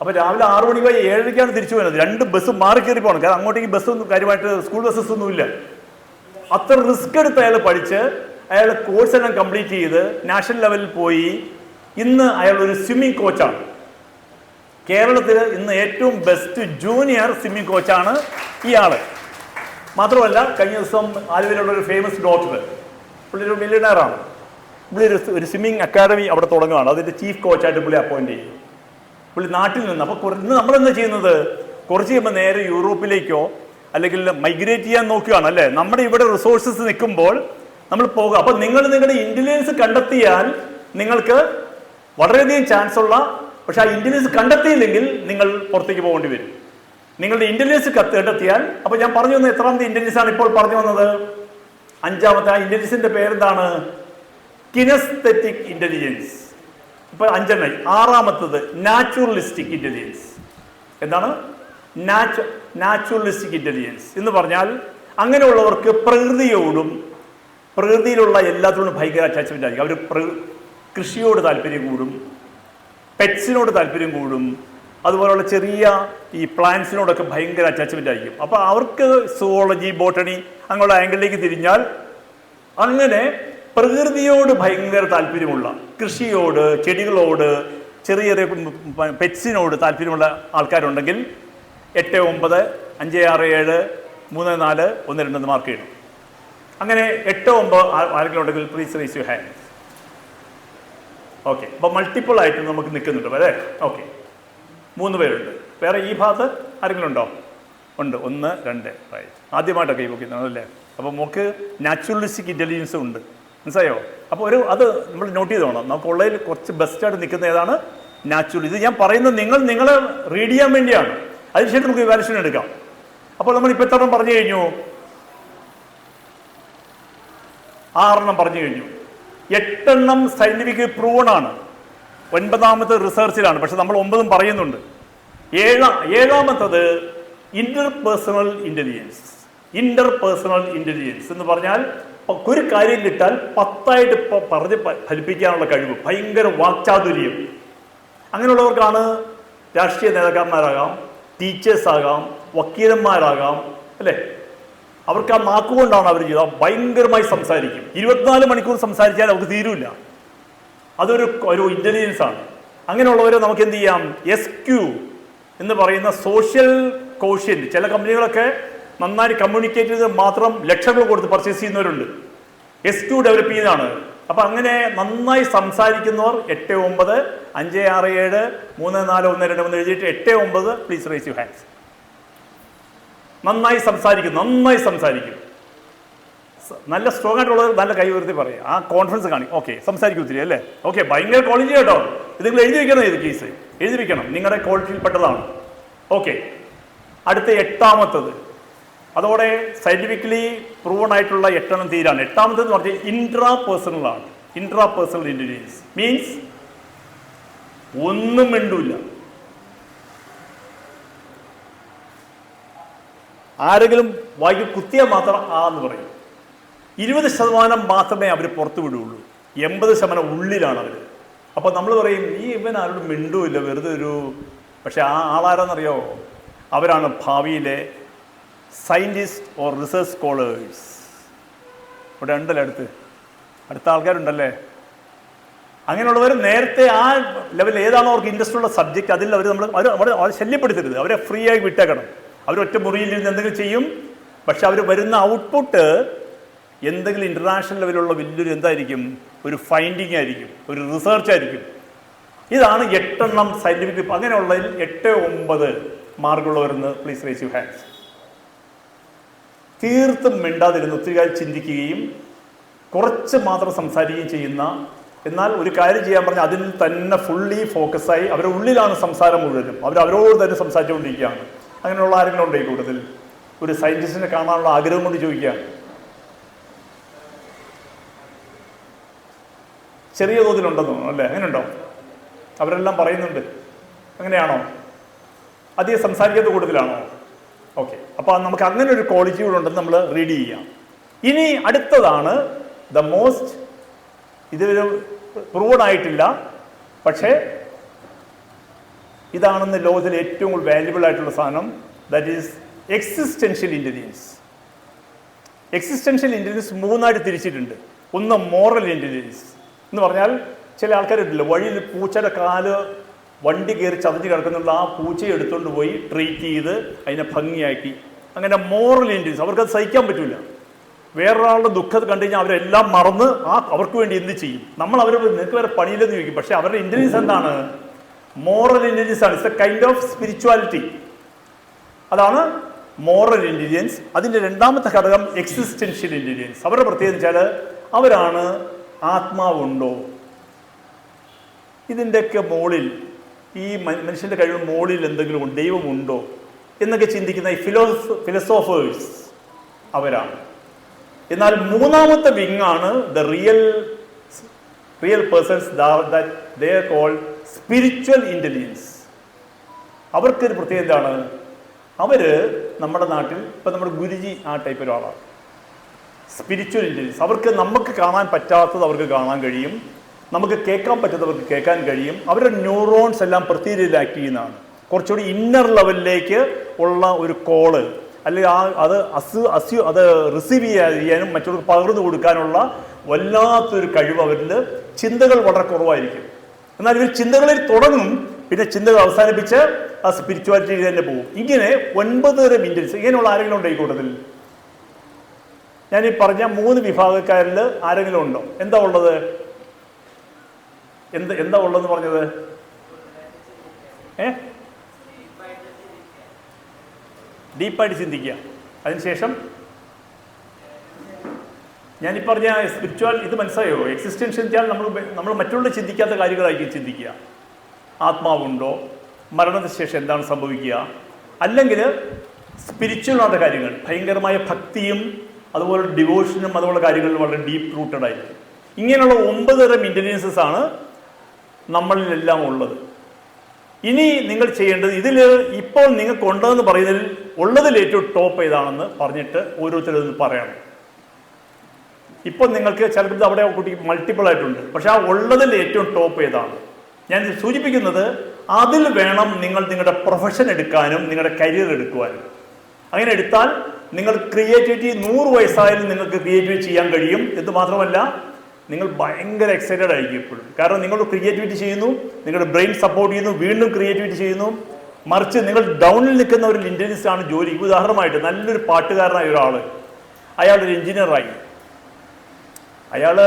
അപ്പോൾ രാവിലെ 6 മണിക്ക് 7:30 തിരിച്ചു പോകുന്നത്. 2 ബസ് മാറി കയറി പോകണം. കാരണം അങ്ങോട്ടേക്ക് ബസ്സൊന്നും കാര്യമായിട്ട് സ്കൂൾ ബസ്സസ് ഒന്നുമില്ല. അത്ര റിസ്ക് എടുത്ത് അയാൾ പഠിച്ച് അയാൾ കോഴ്സ് എല്ലാം കംപ്ലീറ്റ് ചെയ്ത് നാഷണൽ ലെവലിൽ പോയി. ഇന്ന് അയാൾ ഒരു സ്വിമ്മിംഗ് കോച്ചാണ്. കേരളത്തിൽ ഇന്ന് ഏറ്റവും ബെസ്റ്റ് ജൂനിയർ സ്വിമ്മിംഗ് കോച്ചാണ് ഇയാൾ. മാത്രമല്ല കഴിഞ്ഞ ദിവസം ആലുവയിലുള്ള ഒരു ഫേമസ് ഡോക്ടർ, പുള്ളി ഒരു മില്യണയറാണ്. പുള്ളി ഒരു സ്വിമ്മിംഗ് അക്കാഡമി അവിടെ തുടങ്ങുകയാണ്. അതിൻ്റെ ചീഫ് കോച്ചായിട്ട് പുള്ളി അപ്പോയിന്റ് ചെയ്യും. പുള്ളി നാട്ടിൽ നിന്ന്. അപ്പോൾ ഇന്ന് നമ്മളെന്താ ചെയ്യുന്നത്? കുറച്ച് കഴിയുമ്പോൾ നേരെ യൂറോപ്പിലേക്കോ അല്ലെങ്കിൽ മൈഗ്രേറ്റ് ചെയ്യാൻ നോക്കുകയാണ് അല്ലേ. നമ്മുടെ ഇവിടെ റിസോഴ്സസ് നിൽക്കുമ്പോൾ നമ്മൾ പോകുക. അപ്പോൾ നിങ്ങൾ നിങ്ങളുടെ ഇന്റലിജൻസ് കണ്ടെത്തിയാൽ നിങ്ങൾക്ക് വളരെയധികം ചാൻസ് ഉള്ള, പക്ഷെ ആ ഇന്റലിജൻസ് കണ്ടെത്തിയില്ലെങ്കിൽ നിങ്ങൾ പുറത്തേക്ക് പോകേണ്ടി വരും. നിങ്ങളുടെ ഇന്റലിജൻസ് കണ്ടെത്തിയാൽ, അപ്പോൾ ഞാൻ പറഞ്ഞു വന്നത് എത്രാമത്തെ ഇന്റലിജൻസ് ആണ് ഇപ്പോൾ പറഞ്ഞു വന്നത്? 5ാമത്തെ. ആ ഇന്റലിജൻസിന്റെ പേരെന്താണ്? Kinaesthetic intelligence. ഇപ്പൊ 5 6ാമത്തത് നാച്ചുറലിസ്റ്റിക് ഇന്റലിജൻസ്. എന്താണ് നാച്ചുറലിസ്റ്റിക് ഇന്റലിജൻസ് എന്ന് പറഞ്ഞാൽ അങ്ങനെയുള്ളവർക്ക് പ്രകൃതിയോടും പ്രകൃതിയിലുള്ള എല്ലാത്തിനോടും ഭയങ്കര അറ്റാച്ച്മെന്റ് ആയിരിക്കും. അവർ കൃഷിയോട് താല്പര്യം കൂടും, പെറ്റ്സിനോട് താല്പര്യം കൂടും, അതുപോലുള്ള ചെറിയ ഈ പ്ലാന്റ്സിനോടൊക്കെ ഭയങ്കര അറ്റാച്ച്മെന്റ് ആയിരിക്കും. അപ്പോൾ അവർക്ക് സുവോളജി, ബോട്ടണി അങ്ങനെയുള്ള ആംഗിളിലേക്ക് തിരിഞ്ഞാൽ അങ്ങനെ പ്രകൃതിയോട് ഭയങ്കര താല്പര്യമുള്ള, കൃഷിയോട്, ചെടികളോട്, ചെറിയ ചെറിയ പെറ്റ്സിനോട് താല്പര്യമുള്ള ആൾക്കാരുണ്ടെങ്കിൽ 8, 9, 5, 6, 7, 3, 4, 1, 2 മാർക്ക് ചെയ്യണം. അങ്ങനെ 8, 9 ആരെങ്കിലും ഉണ്ടെങ്കിൽ please raise you hand. Okay. അപ്പോൾ മൾട്ടിപ്പിൾ ആയിട്ട് നമുക്ക് നിൽക്കുന്നുണ്ട് അല്ലേ? ഓക്കെ, 3 പേരുണ്ട്. വേറെ ഈ ഭാഗത്ത് ആരെങ്കിലും ഉണ്ടോ? ഉണ്ട്. 1, 2 റൈറ്റ്. ആദ്യമായിട്ടൊക്കെ ഈ നോക്കുന്നത് അല്ലേ? അപ്പോൾ നമുക്ക് നാച്ചുറലിസ്റ്റിക് ഇൻ്റലിജൻസ് ഉണ്ട്, മനസ്സിലായോ? അപ്പോൾ അത് നമ്മൾ നോട്ട് ചെയ്തോണം. നമുക്ക് ഉള്ളതിൽ കുറച്ച് ബെസ്റ്റായിട്ട് നിൽക്കുന്ന ഏതാണ്? നാച്ചുറൽ. ഇത് ഞാൻ പറയുന്നത് നിങ്ങളെ റീഡ് ചെയ്യാൻ വേണ്ടിയാണ്. അതിനുശേഷം നമുക്ക് ഇവാലുവേഷൻ എടുക്കാം. അപ്പോൾ നമ്മൾ ഇപ്പോൾ എത്ര പറഞ്ഞു കഴിഞ്ഞു? 6 പറഞ്ഞു കഴിഞ്ഞു. 8 സയന്റിഫിക് പ്രൂവൺ ആണ്. 9ാമത്തെ റിസർച്ചിലാണ്, പക്ഷെ നമ്മൾ 9 പറയുന്നുണ്ട്. 7ാമത്തത് ഇന്റർപേഴ്സണൽ ഇന്റലിജൻസ്. ഇന്റർപേഴ്സണൽ ഇന്റലിജൻസ് എന്ന് പറഞ്ഞാൽ ഒരു കാര്യം കിട്ടാൽ 10ആയിട്ട് പറഞ്ഞ് ഫലിപ്പിക്കാനുള്ള കഴിവ്, ഭയങ്കര വാക്ചാതുര്യം. അങ്ങനെയുള്ളവർക്കാണ് രാഷ്ട്രീയ നേതാക്കന്മാരാകാം, ടീച്ചേഴ്സ് ആകാം, വക്കീലന്മാരാകാം അല്ലേ? അവർക്ക് ആ നാക്കുകൊണ്ടാണ് അവർ ചെയ്തത്. ഭയങ്കരമായി സംസാരിക്കും. 24 മണിക്കൂർ സംസാരിച്ചാൽ അവർക്ക് തീരൂല. അതൊരു ഇന്റലിജൻസ് ആണ്. അങ്ങനെയുള്ളവരെ നമുക്ക് എന്ത് ചെയ്യാം? SQ എന്ന് പറയുന്ന സോഷ്യൽ കോഷ്യന്റ്. ചില കമ്പനികളൊക്കെ നന്നായി കമ്മ്യൂണിക്കേറ്റ് ചെയ്ത് മാത്രം ലക്ഷങ്ങൾ കൊടുത്ത് പർച്ചേസ് ചെയ്യുന്നവരുണ്ട്. SQ ഡെവലപ്പ് ചെയ്യുന്നതാണ്. അപ്പം അങ്ങനെ നന്നായി സംസാരിക്കുന്നവർ 8, 9, 5, 6, 7, 3, 4, 1, 2, 3 എഴുതിയിട്ട് 8, 9 പ്ലീസ് റേസ് യു ഹാൻഡ്സ്. നന്നായി സംസാരിക്കും. നല്ല സ്ട്രോങ് ആയിട്ടുള്ളവർ നല്ല കൈ ഉയർത്തി പറയും. ആ കോൺഫിഡൻസ് കാണി. ഓക്കെ, സംസാരിക്കും ഒത്തിരി അല്ലേ? ഓക്കെ, ഭയങ്കര ക്വാളിറ്റി കേട്ടോ. ഇത് നിങ്ങൾ എഴുതി വെക്കണം. ഇത് കേസ് എഴുതി വെക്കണം, നിങ്ങളുടെ ക്വാളിറ്റിയിൽപ്പെട്ടതാണ്. ഓക്കെ, അടുത്ത 8ാമത്തത്. അതോടെ സയന്റിഫിക്കലി പ്രൂവൺ ആയിട്ടുള്ള 8 തീരാണ്. 8ാമത്തെന്ന് പറഞ്ഞാൽ ഇൻട്രാപേഴ്സണൽ ആണ്. ഇൻട്രാപേഴ്സണൽ ഇന്റലിജൻസ് മീൻസ് ഒന്നും മിണ്ടൂല്ല. ആരെങ്കിലും വായിക്ക് കുത്തിയാൽ മാത്രം എന്ന് പറയും. 20% മാത്രമേ അവർ പുറത്തു വിടുകയുള്ളൂ. 80% ഉള്ളിലാണ് അവർ. അപ്പോൾ നമ്മൾ പറയും ഇവൻ ആരോടും മിണ്ടുമില്ല, വെറുതെ ഒരു. പക്ഷെ ആ ആളാരെന്നറിയോ? അവരാണ് ഭാവിയിലെ സയൻറ്റിസ്റ്റ് ഓർ റിസർച്ച് സ്കോളേഴ്സ്. ഇവിടെ ഉണ്ടല്ലോ, അടുത്ത ആൾക്കാരുണ്ടല്ലേ. അങ്ങനെയുള്ളവർ നേരത്തെ ആ ലെവലിൽ ഏതാണോ അവർക്ക് ഇൻട്രസ്റ്റ് ഉള്ള സബ്ജക്റ്റ് അതിൽ അവർ ശല്യപ്പെടുത്തരുത്. അവരെ ഫ്രീ ആയി വിട്ടേക്കണം. അവരൊറ്റ മുറിയിൽ ഇരുന്ന് എന്തെങ്കിലും ചെയ്യും. പക്ഷെ അവർ വരുന്ന ഔട്ട്പുട്ട് എന്തെങ്കിലും ഇൻ്റർനാഷണൽ ലെവലുള്ള വലിയൊരു എന്തായിരിക്കും? ഒരു ഫൈൻഡിങ് ആയിരിക്കും, ഒരു റിസർച്ച് ആയിരിക്കും. ഇതാണ് 8 സയന്റിഫിക്. അങ്ങനെയുള്ളതിൽ 8, 9 മാർക്കുള്ളവരെന്ന് പ്ലീസ് റേസ് യു ഹാൻഡ്സ്. തീർത്തും മിണ്ടാതിരുന്ന് ഒത്തിരി കാര്യം ചിന്തിക്കുകയും കുറച്ച് മാത്രം സംസാരിക്കുകയും ചെയ്യുന്ന, എന്നാൽ ഒരു കാര്യം ചെയ്യാൻ പറഞ്ഞാൽ അതിൽ തന്നെ ഫുള്ളി ഫോക്കസായി അവരുടെ ഉള്ളിലാണ് സംസാരം മുഴുവനും. അവരോട് തന്നെ സംസാരിച്ചുകൊണ്ടിരിക്കുകയാണ്. അങ്ങനെയുള്ള ആരെങ്കിലും ഉണ്ടോ ഈ കൂട്ടത്തിൽ? ഒരു സയൻറ്റിസ്റ്റിനെ കാണാനുള്ള ആഗ്രഹം കൊണ്ട് ചോദിക്കുകയാണ്. ചെറിയ തോതിലുണ്ടെന്ന് തോന്നുന്നു അല്ലേ? അങ്ങനെയുണ്ടോ? അവരെല്ലാം പറയുന്നുണ്ട്. അങ്ങനെയാണോ? അധികം സംസാരിക്കാത്ത കൂട്ടത്തിലാണോ? ഓക്കെ, അപ്പോൾ നമുക്ക് അങ്ങനെ ഒരു ക്വാളിറ്റി കൂടെ ഉണ്ടെന്ന് നമ്മൾ റീഡ് ചെയ്യാം. ഇനി അടുത്തതാണ് ദ മോസ്റ്റ്, ഇതൊരു പ്രൂവൺ ആയിട്ടില്ല, പക്ഷേ ഇതാണെന്ന് ലോകത്തിൽ ഏറ്റവും കൂടുതൽ വാല്യുബിൾ ആയിട്ടുള്ള സാധനം. That is existential intelligence. Existential intelligence 3ആയിട്ട് തിരിച്ചിട്ടുണ്ട്. ഒന്ന് മോറൽ ഇൻ്റലിജൻസ് എന്ന് പറഞ്ഞാൽ, ചില ആൾക്കാരുണ്ടല്ലോ വഴിയിൽ പൂച്ചയുടെ കാല് വണ്ടി കയറി ചതഞ്ഞ് കിടക്കുന്നുള്ള ആ പൂച്ചയെ എടുത്തുകൊണ്ട് പോയി ട്രീറ്റ് ചെയ്ത് അതിനെ ഭംഗിയാക്കി. അങ്ങനെ മോറൽ ഇൻ്റലിജൻസ്. അവർക്കത് സഹിക്കാൻ പറ്റില്ല. വേറൊരാളുടെ ദുഃഖം കണ്ടു കഴിഞ്ഞാൽ അവരെല്ലാം മറന്ന് അവർക്ക് വേണ്ടി എന്ത് ചെയ്യും? നമ്മൾ നിനക്ക് വേറെ പണിയില്ലെന്ന് ചോദിക്കും. പക്ഷെ അവരുടെ ഇൻ്റലിജൻസ് എന്താണ്? മോറൽ ഇൻ്റലിജൻസ് ആണ്. It's A kind of spirituality. അതാണ് മോറൽ ഇൻ്റലിജൻസ്, അതിൻ്റെ രണ്ടാമത്തെ ഘടകം എക്സിസ്റ്റൻഷ്യൽ ഇൻ്റലിജൻസ്. അവരുടെ പ്രത്യേകത വെച്ചാൽ അവരാണ് ആത്മാവുണ്ടോ, ഇതിൻ്റെയൊക്കെ മുകളിൽ, ഈ മനുഷ്യൻ്റെ കഴിവ് മുകളിൽ എന്തെങ്കിലും ദൈവമുണ്ടോ എന്നൊക്കെ ചിന്തിക്കുന്ന ഈ ഫിലോസോഫേഴ്സ് അവരാണ്. എന്നാൽ മൂന്നാമത്തെ വിങ്ങാണ് the real persons that they are called spiritual intelligence. അവർക്കൊരു പ്രത്യേകത എന്താണ്? അവർ നമ്മുടെ നാട്ടിൽ ഇപ്പം നമ്മുടെ ഗുരുജി ആ ടൈപ്പ് ഒരാളാണ്. Spiritual intelligence. അവർക്ക് നമുക്ക് കാണാൻ പറ്റാത്തത് അവർക്ക് കാണാൻ കഴിയും, നമുക്ക് കേൾക്കാൻ പറ്റുന്നവർക്ക് കേൾക്കാൻ കഴിയും. അവരുടെ ന്യൂറോൺസ് എല്ലാം പ്രത്യേക രീതിയിൽ ആക്ട് ചെയ്യുന്നതാണ്. കുറച്ചുകൂടി ഇന്നർ ലെവലിലേക്ക് ഉള്ള ഒരു കോള്, അല്ലെങ്കിൽ അത് റിസീവ് ചെയ്യാനും മറ്റുള്ളവർക്ക് പകർന്നു കൊടുക്കാനുള്ള വല്ലാത്തൊരു കഴിവ് അവരിൽ. ചിന്തകൾ വളരെ കുറവായിരിക്കും. എന്നാൽ ഇവർ ചിന്തകളിൽ തുടങ്ങും, പിന്നെ ചിന്തകൾ അവസാനിപ്പിച്ച് ആ സ്പിരിച്വാലിറ്റി തന്നെ പോകും. ഇങ്ങനെ 9 തരം ഇൻ്റലിജൻസ്. ഇങ്ങനെയുള്ള ആരെങ്കിലും ഉണ്ടോ ഈ കൂട്ടത്തിൽ? ഞാൻ ഈ പറഞ്ഞ 3 വിഭാഗക്കാരിൽ ആരെങ്കിലും ഉണ്ടോ? എന്താ ഉള്ളത്? എന്താ ഉള്ളതെന്ന് പറഞ്ഞത്? ഡീപ്പായിട്ട് ചിന്തിക്കുക. അതിനുശേഷം ഞാനീ പറഞ്ഞ സ്പിരിച്വൽ ഇത് മനസ്സിലായോ? എക്സിസ്റ്റൻഷ്യൽ വെച്ചാൽ നമ്മൾ മറ്റുള്ള ചിന്തിക്കാത്ത കാര്യങ്ങളായിരിക്കും ചിന്തിക്കുക. ആത്മാവുണ്ടോ, മരണത്തിന് ശേഷം എന്താണ് സംഭവിക്കുക, അല്ലെങ്കിൽ സ്പിരിച്വലായ കാര്യങ്ങൾ, ഭയങ്കരമായ ഭക്തിയും അതുപോലെ ഡിവോഷനും അതുപോലെ കാര്യങ്ങളിൽ വളരെ ഡീപ്പ് റൂട്ടഡ് ആയിരിക്കും. ഇങ്ങനെയുള്ള 9 തരം ഇൻ്റലിജൻസസ് ആണ് നമ്മളിലെല്ലാം ഉള്ളത്. ഇനി നിങ്ങൾ ചെയ്യേണ്ടത്, ഇതിൽ ഇപ്പോൾ നിങ്ങൾക്ക് ഉണ്ടതെന്ന് പറയുന്നതിൽ ഉള്ളതിൽ ഏറ്റവും ടോപ്പ് ഏതാണെന്ന് പറഞ്ഞിട്ട് ഓരോരുത്തരും പറയണം. ഇപ്പോൾ നിങ്ങൾക്ക് ചിലപ്പോൾ അവിടെ കുട്ടി മൾട്ടിപ്പിൾ ആയിട്ടുണ്ട്, പക്ഷെ ആ ഉള്ളതിൽ ഏറ്റവും ടോപ്പ് ഏതാണ്? ഞാൻ സൂചിപ്പിക്കുന്നത് അതിൽ വേണം നിങ്ങൾ നിങ്ങളുടെ പ്രൊഫഷൻ എടുക്കാനും നിങ്ങളുടെ കരിയർ എടുക്കുവാനും. അങ്ങനെ എടുത്താൽ നിങ്ങൾ ക്രിയേറ്റിവിറ്റി 100 വയസ്സായാലും നിങ്ങൾക്ക് ക്രിയേറ്റിവിറ്റി ചെയ്യാൻ കഴിയും. എന്ന് മാത്രമല്ല, നിങ്ങൾ ഭയങ്കര എക്സൈറ്റഡ് ആയിരിക്കും എപ്പോഴും. കാരണം നിങ്ങൾ ക്രിയേറ്റിവിറ്റി ചെയ്യുന്നു, നിങ്ങളുടെ ബ്രെയിൻ സപ്പോർട്ട് ചെയ്യുന്നു, വീണ്ടും ക്രിയേറ്റിവിറ്റി ചെയ്യുന്നു. മറിച്ച് നിങ്ങൾ ഡൗണിൽ നിൽക്കുന്ന ഒരു ഇൻ്റലിജൻസ് ആണ് ജോലി. ഉദാഹരണമായിട്ട് നല്ലൊരു പാട്ടുകാരനായ ഒരാൾ, അയാളൊരു എഞ്ചിനീയറായി, അയാൾ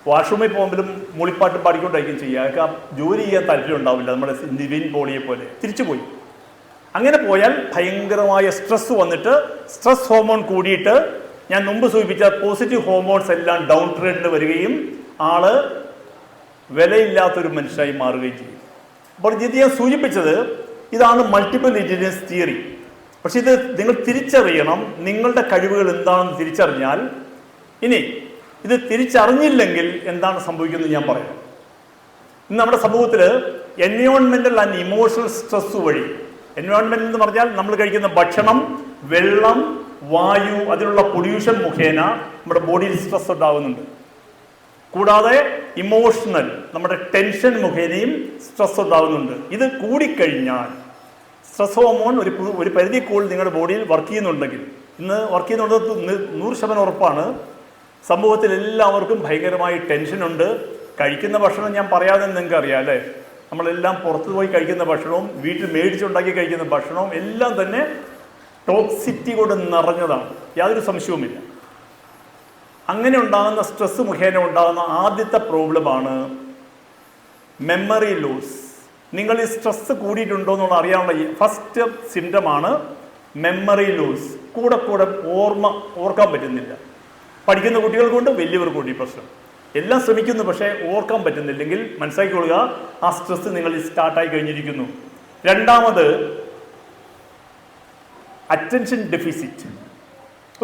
വാഷ്റൂമിൽ പോകുമ്പോഴും മൂളിപ്പാട്ട് പാടിക്കൊണ്ടായിരിക്കും ചെയ്യുക. അയാൾക്ക് ആ ജോലി ചെയ്യാൻ താല്പര്യം ഉണ്ടാവില്ല, നമ്മുടെ നിവിൻ പോളിയെ പോലെ തിരിച്ചുപോയി. അങ്ങനെ പോയാൽ ഭയങ്കരമായ സ്ട്രെസ് വന്നിട്ട് സ്ട്രെസ് ഹോർമോൺ കൂടിയിട്ട് ഞാൻ മുമ്പ് സൂചിപ്പിച്ച പോസിറ്റീവ് ഹോർമോൺസ് എല്ലാം ഡൗൺ ട്രെൻഡിൽ വരികയും ആള് വിലയില്ലാത്തൊരു മനുഷ്യനായി മാറുകയും ചെയ്യും. അപ്പോൾ ഇത് ഞാൻ സൂചിപ്പിച്ചത് ഇതാണ് മൾട്ടിപ്പിൾ ഇൻ്റലിജൻസ് തിയറി. പക്ഷെ ഇത് നിങ്ങൾ തിരിച്ചറിയണം, നിങ്ങളുടെ കഴിവുകൾ എന്താണെന്ന് തിരിച്ചറിഞ്ഞാൽ. ഇനി ഇത് തിരിച്ചറിഞ്ഞില്ലെങ്കിൽ എന്താണ് സംഭവിക്കുന്നത് ഞാൻ പറയാം. ഇന്ന് നമ്മുടെ സമൂഹത്തിൽ എൻവയോൺമെന്റൽ ആൻഡ് ഇമോഷണൽ സ്ട്രെസ് വഴി, എൻവയോൺമെന്റ് എന്ന് പറഞ്ഞാൽ നമ്മൾ കഴിക്കുന്ന ഭക്ഷണം, വെള്ളം, വായു, അതിലുള്ള പൊല്യൂഷൻ മുഖേന നമ്മുടെ ബോഡിയിൽ സ്ട്രെസ് ഉണ്ടാകുന്നുണ്ട്. കൂടാതെ ഇമോഷണൽ, നമ്മുടെ ടെൻഷൻ മുഖേനയും സ്ട്രെസ് ഉണ്ടാകുന്നുണ്ട്. ഇത് കൂടിക്കഴിഞ്ഞാൽ സ്ട്രെസ് ഹോർമോൺ ഒരു പരിധി കൂടുതൽ നിങ്ങളുടെ ബോഡിയിൽ വർക്ക് ചെയ്യുന്നുണ്ടെങ്കിൽ, ഇന്ന് വർക്ക് ചെയ്യുന്നുണ്ട് 100% ഉറപ്പാണ്. സമൂഹത്തിൽ എല്ലാവർക്കും ഭയങ്കരമായി ടെൻഷനുണ്ട്. കഴിക്കുന്ന ഭക്ഷണം ഞാൻ പറയാതെ നിങ്ങൾക്ക് അറിയാം അല്ലേ? നമ്മളെല്ലാം പുറത്തു പോയി കഴിക്കുന്ന ഭക്ഷണവും വീട്ടിൽ മേടിച്ചുണ്ടാക്കി കഴിക്കുന്ന ഭക്ഷണവും എല്ലാം തന്നെ ടോക്സിറ്റി കൊണ്ട് നിറഞ്ഞതാണ്, യാതൊരു സംശയവുമില്ല. അങ്ങനെ ഉണ്ടാകുന്ന സ്ട്രെസ് മുഖേന ഉണ്ടാകുന്ന ആദ്യത്തെ പ്രോബ്ലമാണ് മെമ്മറി ലോസ്. നിങ്ങൾ ഈ സ്ട്രെസ് കൂടിയിട്ടുണ്ടോ എന്നുള്ള അറിയാനുള്ള ഫസ്റ്റ് സിംറ്റമാണ് മെമ്മറി ലോസ്. കൂടെ ഓർക്കാൻ പറ്റുന്നില്ല. പഠിക്കുന്ന കുട്ടികൾക്കുണ്ട്, വലിയവർക്കുണ്ട് ഈ പ്രശ്നം. എല്ലാം ശ്രമിക്കുന്നു, പക്ഷേ ഓർക്കാൻ പറ്റുന്നില്ലെങ്കിൽ മനസ്സിലാക്കിക്കൊള്ളുക, ആ സ്ട്രെസ് നിങ്ങളിൽ സ്റ്റാർട്ടായി കഴിഞ്ഞിരിക്കുന്നു. രണ്ടാമത് അറ്റൻഷൻ ഡെഫിസിറ്റ്.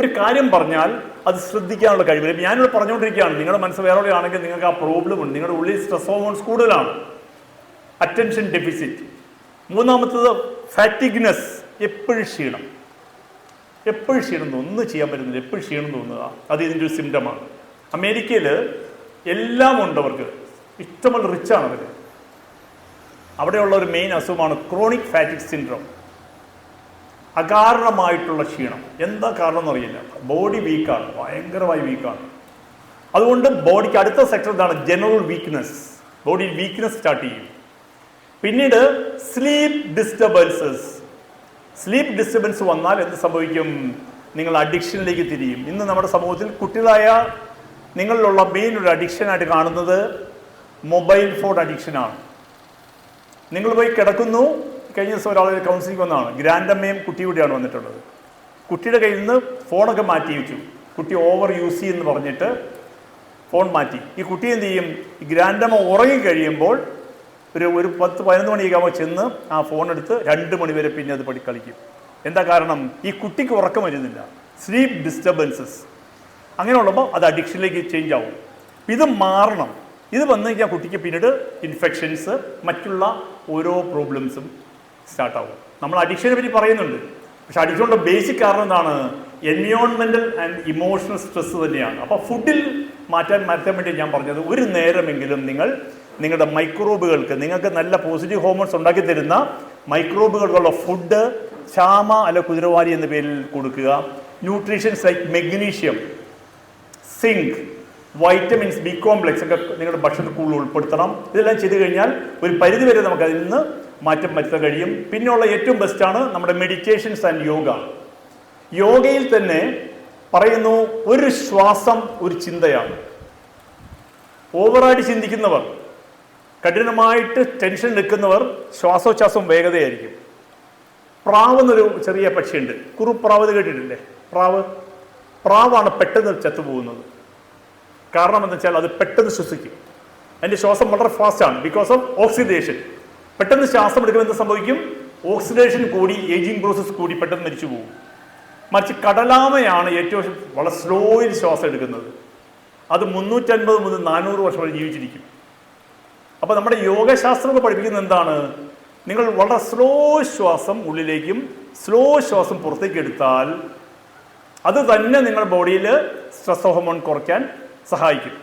ഒരു കാര്യം പറഞ്ഞാൽ അത് ശ്രദ്ധിക്കാനുള്ള കഴിവ്. ഞാനിവിടെ പറഞ്ഞുകൊണ്ടിരിക്കുകയാണ്, നിങ്ങളുടെ മനസ്സ് വേറെ ആണെങ്കിൽ നിങ്ങൾക്ക് ആ പ്രോബ്ലം ഉണ്ട്, നിങ്ങളുടെ ഉള്ളിൽ സ്ട്രെസ് ഹോർമോൺസ് കൂടുതലാണ്. Attention deficit. മൂന്നാമത്തത് ഫാറ്റിഗ്നെസ്, എപ്പോഴും ക്ഷീണം തോന്നുന്നു, ഒന്നും ചെയ്യാൻ പറ്റുന്നില്ല, എപ്പോഴും ക്ഷീണം തോന്നുക, അത് ഇതിൻ്റെ ഒരു സിംറ്റമാണ്. അമേരിക്കയിൽ എല്ലാം ഉണ്ട്, അവർക്ക് ഇഷ്ടമുള്ള റിച്ചാണ് അവർ. അവിടെയുള്ള ഒരു മെയിൻ അസുഖമാണ് ക്രോണിക് ഫാറ്റിക് സിൻഡ്രോം, അകാരണമായിട്ടുള്ള ക്ഷീണം. എന്താ കാരണം എന്നറിയില്ല, ബോഡി വീക്കാണ്, ഭയങ്കരമായി വീക്കാണ്. അതുകൊണ്ട് ബോഡിക്ക് അടുത്ത സെക്ടർ എന്താണ്? ജനറൽ വീക്ക്നെസ്, ബോഡിയിൽ വീക്ക്നെസ് സ്റ്റാർട്ട് ചെയ്യും. പിന്നീട് സ്ലീപ്പ് ഡിസ്റ്റർബൻസ് വന്നാൽ എന്ത് സംഭവിക്കും? നിങ്ങൾ അഡിക്ഷനിലേക്ക് തിരിയും. ഇന്ന് നമ്മുടെ സമൂഹത്തിൽ കുട്ടികളായ നിങ്ങളിലുള്ള മെയിൻ ഒരു അഡിക്ഷനായിട്ട് കാണുന്നത് മൊബൈൽ ഫോൺ അഡിക്ഷനാണ്. നിങ്ങൾ പോയി കിടക്കുന്നു, കഴിഞ്ഞ ദിവസം ഒരാൾ കൗൺസിലിംഗ് വന്നതാണ്. ഗ്രാൻഡ് അമ്മയും കുട്ടി കൂടിയാണ് വന്നിട്ടുള്ളത്. കുട്ടിയുടെ കയ്യിൽ നിന്ന് ഫോണൊക്കെ മാറ്റി വെച്ചു. കുട്ടി ഓവർ യൂസ് ചെയ്യുമെന്ന് പറഞ്ഞിട്ട് ഫോൺ മാറ്റി. ഈ കുട്ടി എന്ത് ചെയ്യും? ഈ ഗ്രാൻഡ് അമ്മ ഉറങ്ങിക്കഴിയുമ്പോൾ ഒരു 10-11 മണിയൊക്കെ ആകുമ്പോൾ ചെന്ന് ആ ഫോൺ എടുത്ത് 2 മണി വരെ പിന്നെ അത് കളിക്കും. എന്താ കാരണം? ഈ കുട്ടിക്ക് ഉറക്കം വരുന്നില്ല, സ്ലീപ്പ് ഡിസ്റ്റർബൻസസ്. അങ്ങനെയുള്ളപ്പോൾ അത് അഡിക്ഷനിലേക്ക് ചേഞ്ച് ആവും. ഇത് മാറണം. ഇത് വന്നു കഴിഞ്ഞാൽ കുട്ടിക്ക് പിന്നീട് ഇൻഫെക്ഷൻസ്, മറ്റുള്ള ഓരോ പ്രോബ്ലംസും സ്റ്റാർട്ടാവും. നമ്മൾ അഡിക്ഷനെ പറ്റി പറയുന്നുണ്ട്, പക്ഷെ അഡിക്ഷനുള്ള ബേസിക് കാരണം എന്താണ്? എൻവയോൺമെൻറ്റൽ ആൻഡ് ഇമോഷണൽ സ്ട്രെസ് തന്നെയാണ്. അപ്പോൾ ഫുഡിൽ മാറ്റാൻ വേണ്ടി ഞാൻ പറഞ്ഞത്, ഒരു നേരമെങ്കിലും നിങ്ങളുടെ മൈക്രോബുകൾക്ക്, നിങ്ങൾക്ക് നല്ല പോസിറ്റീവ് ഹോർമോൺസ് ഉണ്ടാക്കി തരുന്ന മൈക്രോബുകൾക്കുള്ള ഫുഡ് ചാമ അല്ല കുതിരവാരി എന്ന പേരിൽ കൊടുക്കുക. Nutritions like magnesium, zinc, vitamins, B complex ഒക്കെ നിങ്ങളുടെ ഭക്ഷണത്തിൽ കൂടുതൽ ഉൾപ്പെടുത്തണം. ഇതെല്ലാം ചെയ്തു കഴിഞ്ഞാൽ ഒരു പരിധിവരെ നമുക്ക് അതിൽ നിന്ന് മാറ്റം വരുത്താൻ കഴിയും. പിന്നെയുള്ള ഏറ്റവും ബെസ്റ്റാണ് നമ്മുടെ മെഡിറ്റേഷൻസ് ആൻഡ് യോഗ. യോഗയിൽ തന്നെ പറയുന്നു, ഒരു ശ്വാസം ഒരു ചിന്തയാണ്. ഓവറായിട്ട് ചിന്തിക്കുന്നവർ, കഠിനമായിട്ട് ടെൻഷൻ നിൽക്കുന്നവർ ശ്വാസോച്ഛ്വാസം വേഗതയായിരിക്കും. പ്രാവ് എന്നൊരു ചെറിയ പക്ഷിയുണ്ട്, കുറുപ്രാവ് കേട്ടിട്ടില്ലേ? പ്രാവാണ് പെട്ടെന്ന് ചത്തുപോകുന്നത്. കാരണം എന്താ വെച്ചാൽ അത് പെട്ടെന്ന് ശ്വസിക്കും. അതിൻ്റെ ശ്വാസം വളരെ ഫാസ്റ്റാണ്, ബിക്കോസ് ഓഫ് ഓക്സിഡേഷൻ. പെട്ടെന്ന് ശ്വാസം എടുക്കുമ്പോൾ എന്ത് സംഭവിക്കും? ഓക്സിഡേഷൻ കൂടി, ഏജിങ് പ്രോസസ് കൂടി, പെട്ടെന്ന് മരിച്ചു പോകും. മറിച്ച് കടലാമയാണ് ഏറ്റവും വളരെ സ്ലോയിൽ ശ്വാസം എടുക്കുന്നത്. അത് 350 മുതൽ 400 വർഷം വരെ ജീവിച്ചിരിക്കും. അപ്പോൾ നമ്മുടെ യോഗശാസ്ത്രമൊക്കെ പഠിപ്പിക്കുന്നത് എന്താണ്? നിങ്ങൾ വളരെ സ്ലോ ശ്വാസം ഉള്ളിലേക്കും സ്ലോ ശ്വാസം പുറത്തേക്ക് എടുത്താൽ അത് തന്നെ നിങ്ങളുടെ ബോഡിയിൽ സ്ട്രെസ് ഹോർമോൺ കുറയ്ക്കാൻ സഹായിക്കും.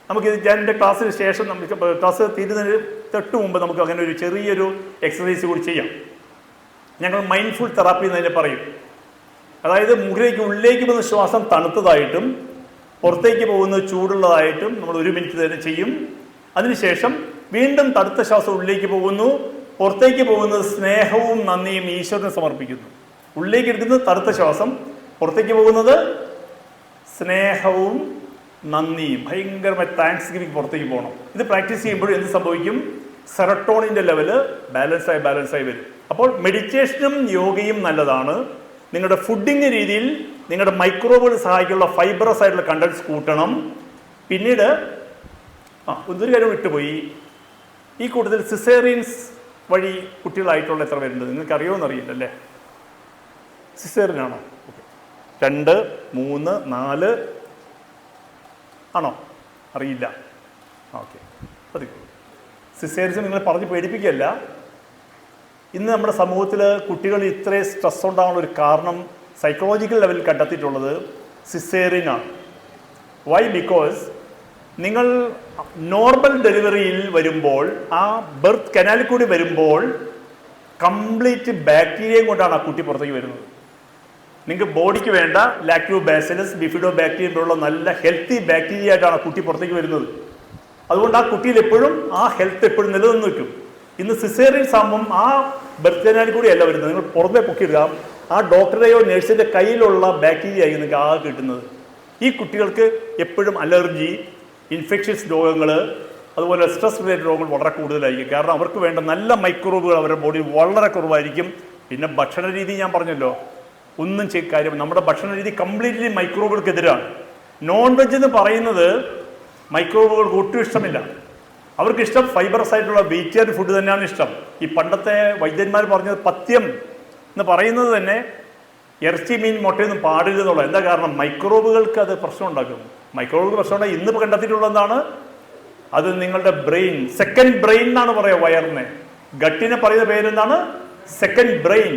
നമുക്കിത് ഞാൻ എൻ്റെ ക്ലാസ്സിന് ശേഷം, നമുക്ക് ക്ലാസ് തീരുന്നതിന് തൊട്ട് മുമ്പ് നമുക്ക് അങ്ങനെ ഒരു ചെറിയൊരു എക്സസൈസ് കൂടി ചെയ്യാം. ഞങ്ങൾ മൈൻഡ്ഫുൾ തെറാപ്പി എന്നതിനെ പറയും. അതായത് ഉള്ളിലേക്ക് പോകുന്ന ശ്വാസം തണുത്തതായിട്ടും പുറത്തേക്ക് പോകുന്നത് ചൂടുള്ളതായിട്ടും നമ്മൾ 1 മിനിറ്റ് തന്നെ ചെയ്യും. അതിനുശേഷം വീണ്ടും തണുത്ത ശ്വാസം ഉള്ളിലേക്ക് പോകുന്നു, പുറത്തേക്ക് പോകുന്നത് സ്നേഹവും നന്ദിയും ഈശ്വരന് സമർപ്പിക്കുന്നു. ഉള്ളിലേക്ക് എടുക്കുന്നത് തണുത്ത ശ്വാസം, പുറത്തേക്ക് പോകുന്നത് സ്നേഹവും നന്ദിയും, ഭയങ്കരമായ താങ്ക്സ് ഗിവിംഗ് പുറത്തേക്ക് പോകണം. ഇത് പ്രാക്ടീസ് ചെയ്യുമ്പോഴും എന്ത് സംഭവിക്കും? സെറട്ടോണിൻ്റെ ലെവല് ബാലൻസായി വരും. അപ്പോൾ മെഡിറ്റേഷനും യോഗയും നല്ലതാണ്. നിങ്ങളുടെ ഫുഡിങ് രീതിയിൽ നിങ്ങളുടെ മൈക്രോബുകൾ സഹായിക്കാനുള്ള ഫൈബറസ് ആയിട്ടുള്ള കണ്ടൻസ് കൂട്ടണം. പിന്നീട് ഒരു കാര്യം വിട്ടുപോയി, ഈ കൂട്ടത്തിൽ സിസേറിയൻസ് വഴി കുട്ടികളായിട്ടുള്ള എത്ര പേരുണ്ട്? നിങ്ങൾക്ക് അറിയുമെന്ന് അറിയില്ലല്ലേ? സിസേറിയനാണോ? 2, 3, 4 ആണോ? അറിയില്ല. ഓക്കെ, അത് സിസേറിയൻസ് നിങ്ങൾ പറഞ്ഞ് പേടിപ്പിക്കുകയല്ല. ഇന്ന് നമ്മുടെ സമൂഹത്തിൽ കുട്ടികൾ ഇത്രയും സ്ട്രെസ് ഉണ്ടാകാനുള്ള ഒരു കാരണം സൈക്കോളജിക്കൽ ലെവലിൽ കണ്ടെത്തിയിട്ടുള്ളത് സിസേറിയനാണ്. വൈ? ബിക്കോസ് നിങ്ങൾ നോർമൽ ഡെലിവറിയിൽ വരുമ്പോൾ, ആ ബർത്ത് കനാലിൽ കൂടി വരുമ്പോൾ കംപ്ലീറ്റ് ബാക്ടീരിയയും കൊണ്ടാണ് ആ കുട്ടി പുറത്തേക്ക് വരുന്നത്. നിങ്ങൾക്ക് ബോഡിക്ക് വേണ്ട ലാക്ടോബാസിലസ്, ബിഫിഡോ ബാക്ടീരിയ പോലുള്ള നല്ല ഹെൽത്തി ബാക്ടീരിയ ആയിട്ടാണ് കുട്ടി പുറത്തേക്ക് വരുന്നത്. അതുകൊണ്ട് ആ കുട്ടിയിൽ എപ്പോഴും ആ ഹെൽത്ത് എപ്പോഴും നിലനിന്ന് നിൽക്കും. ഇന്ന് സിസേറിയൻസ് ആകുമ്പം ആ ബർത്ത് കനാലിൽ കൂടിയല്ല വരുന്നത്, നിങ്ങൾ പുറമെ പൊക്കിയിടുക, ആ ഡോക്ടറുടെയോ നഴ്സിൻ്റെ കയ്യിലുള്ള ബാക്ടീരിയ ആയിരിക്കും നിങ്ങൾക്ക് ആകെ കിട്ടുന്നത്. ഈ കുട്ടികൾക്ക് എപ്പോഴും അലർജി, ഇൻഫെക്ഷൻസ് രോഗങ്ങൾ, അതുപോലെ സ്ട്രെസ് റിലേറ്റഡ് രോഗങ്ങൾ വളരെ കൂടുതലായിരിക്കും. കാരണം അവർക്ക് വേണ്ട നല്ല മൈക്രോബുകൾ അവരുടെ ബോഡിയിൽ വളരെ കുറവായിരിക്കും. പിന്നെ ഭക്ഷണ രീതി ഞാൻ പറഞ്ഞല്ലോ, ഒന്നും കാര്യം, നമ്മുടെ ഭക്ഷണ രീതി കംപ്ലീറ്റ്ലി മൈക്രോബുകൾക്കെതിരാണ്. നോൺ വെജ് എന്ന് പറയുന്നത് മൈക്രോബുകൾക്ക് ഒട്ടും ഇഷ്ടമില്ല. അവർക്കിഷ്ടം ഫൈബറസ് ആയിട്ടുള്ള വെജിറ്റേറിയൻ ഫുഡ് തന്നെയാണ് ഇഷ്ടം. ഈ പണ്ടത്തെ വൈദ്യന്മാർ പറഞ്ഞത് പഥ്യം എന്ന് പറയുന്നത് തന്നെ ഇറച്ചി, മീൻ, മുട്ടയൊന്നും പാടില്ല എന്നുള്ളത്. എന്താ കാരണം? മൈക്രോബുകൾക്ക് അത് പ്രശ്നം ഉണ്ടാക്കും. മൈക്രോബുകൾക്ക് പ്രശ്നം ഉണ്ടായി ഇന്നിപ്പോൾ കണ്ടെത്തിയിട്ടുള്ളത് എന്താണ്? അത് നിങ്ങളുടെ ബ്രെയിൻ, സെക്കൻഡ് ബ്രെയിൻ എന്നാണ് പറയുക. വയറിനെ, ഗട്ടിനെ പറയുന്ന പേരെന്താണ്? Second brain.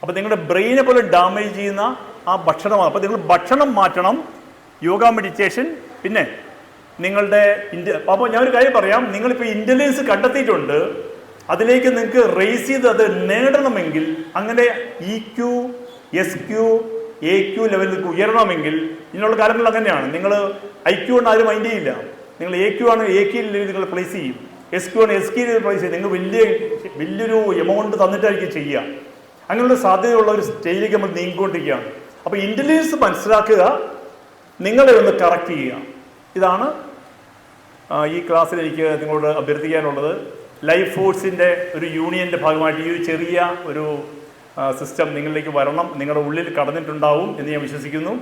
അപ്പോൾ നിങ്ങളുടെ ബ്രെയിനെ പോലെ ഡാമേജ് ചെയ്യുന്ന ആ ഭക്ഷണമാണ്. അപ്പോൾ നിങ്ങൾ ഭക്ഷണം മാറ്റണം, യോഗ, മെഡിറ്റേഷൻ. പിന്നെ നിങ്ങളുടെ അപ്പോൾ ഞാനൊരു കാര്യം പറയാം, നിങ്ങളിപ്പോൾ ഇൻ്റലിജൻസ് കണ്ടെത്തിയിട്ടുണ്ട്, അതിലേക്ക് നിങ്ങൾക്ക് റേസ് ചെയ്ത് അത് നേടണമെങ്കിൽ, അങ്ങനെ EQ, SQ, AQ ലെവലിൽ ഉയരണമെങ്കിൽ ഇതിനുള്ള കാര്യങ്ങൾ അങ്ങനെയാണ്. നിങ്ങൾ IQ കൊണ്ട് ആരും മൈൻഡ് ചെയ്യില്ല. നിങ്ങൾ AQ ആണ് AK നിങ്ങൾ പ്ലേസ് ചെയ്യും, SQ ആണ് SQ പ്ലേസ് ചെയ്യും. നിങ്ങൾ വലിയൊരു എമൗണ്ട് തന്നിട്ടായിരിക്കും ചെയ്യുക. അങ്ങനെയുള്ള സാധ്യതയുള്ള ഒരു സ്റ്റേജിലേക്ക് നമ്മൾ നീങ്ങിക്കൊണ്ടിരിക്കുകയാണ്. അപ്പോൾ ഇൻ്റലിജൻസ് മനസ്സിലാക്കുക, നിങ്ങളെ ഒന്ന് കറക്റ്റ് ചെയ്യുക. ഇതാണ് ഈ ക്ലാസ്സിൽ എനിക്ക് നിങ്ങളോട് അഭ്യർത്ഥിക്കാനുള്ളത്. ലൈഫ് ഫോഴ്സിൻ്റെ ഒരു യൂണിയൻ്റെ ഭാഗമായിട്ട് ഈ ഒരു ചെറിയ ഒരു സിസ്റ്റം നിങ്ങളിലേക്ക് വരണം, നിങ്ങളുടെ ഉള്ളിൽ കടന്നിട്ടുണ്ടാവും എന്ന് ഞാൻ വിശ്വസിക്കുന്നു.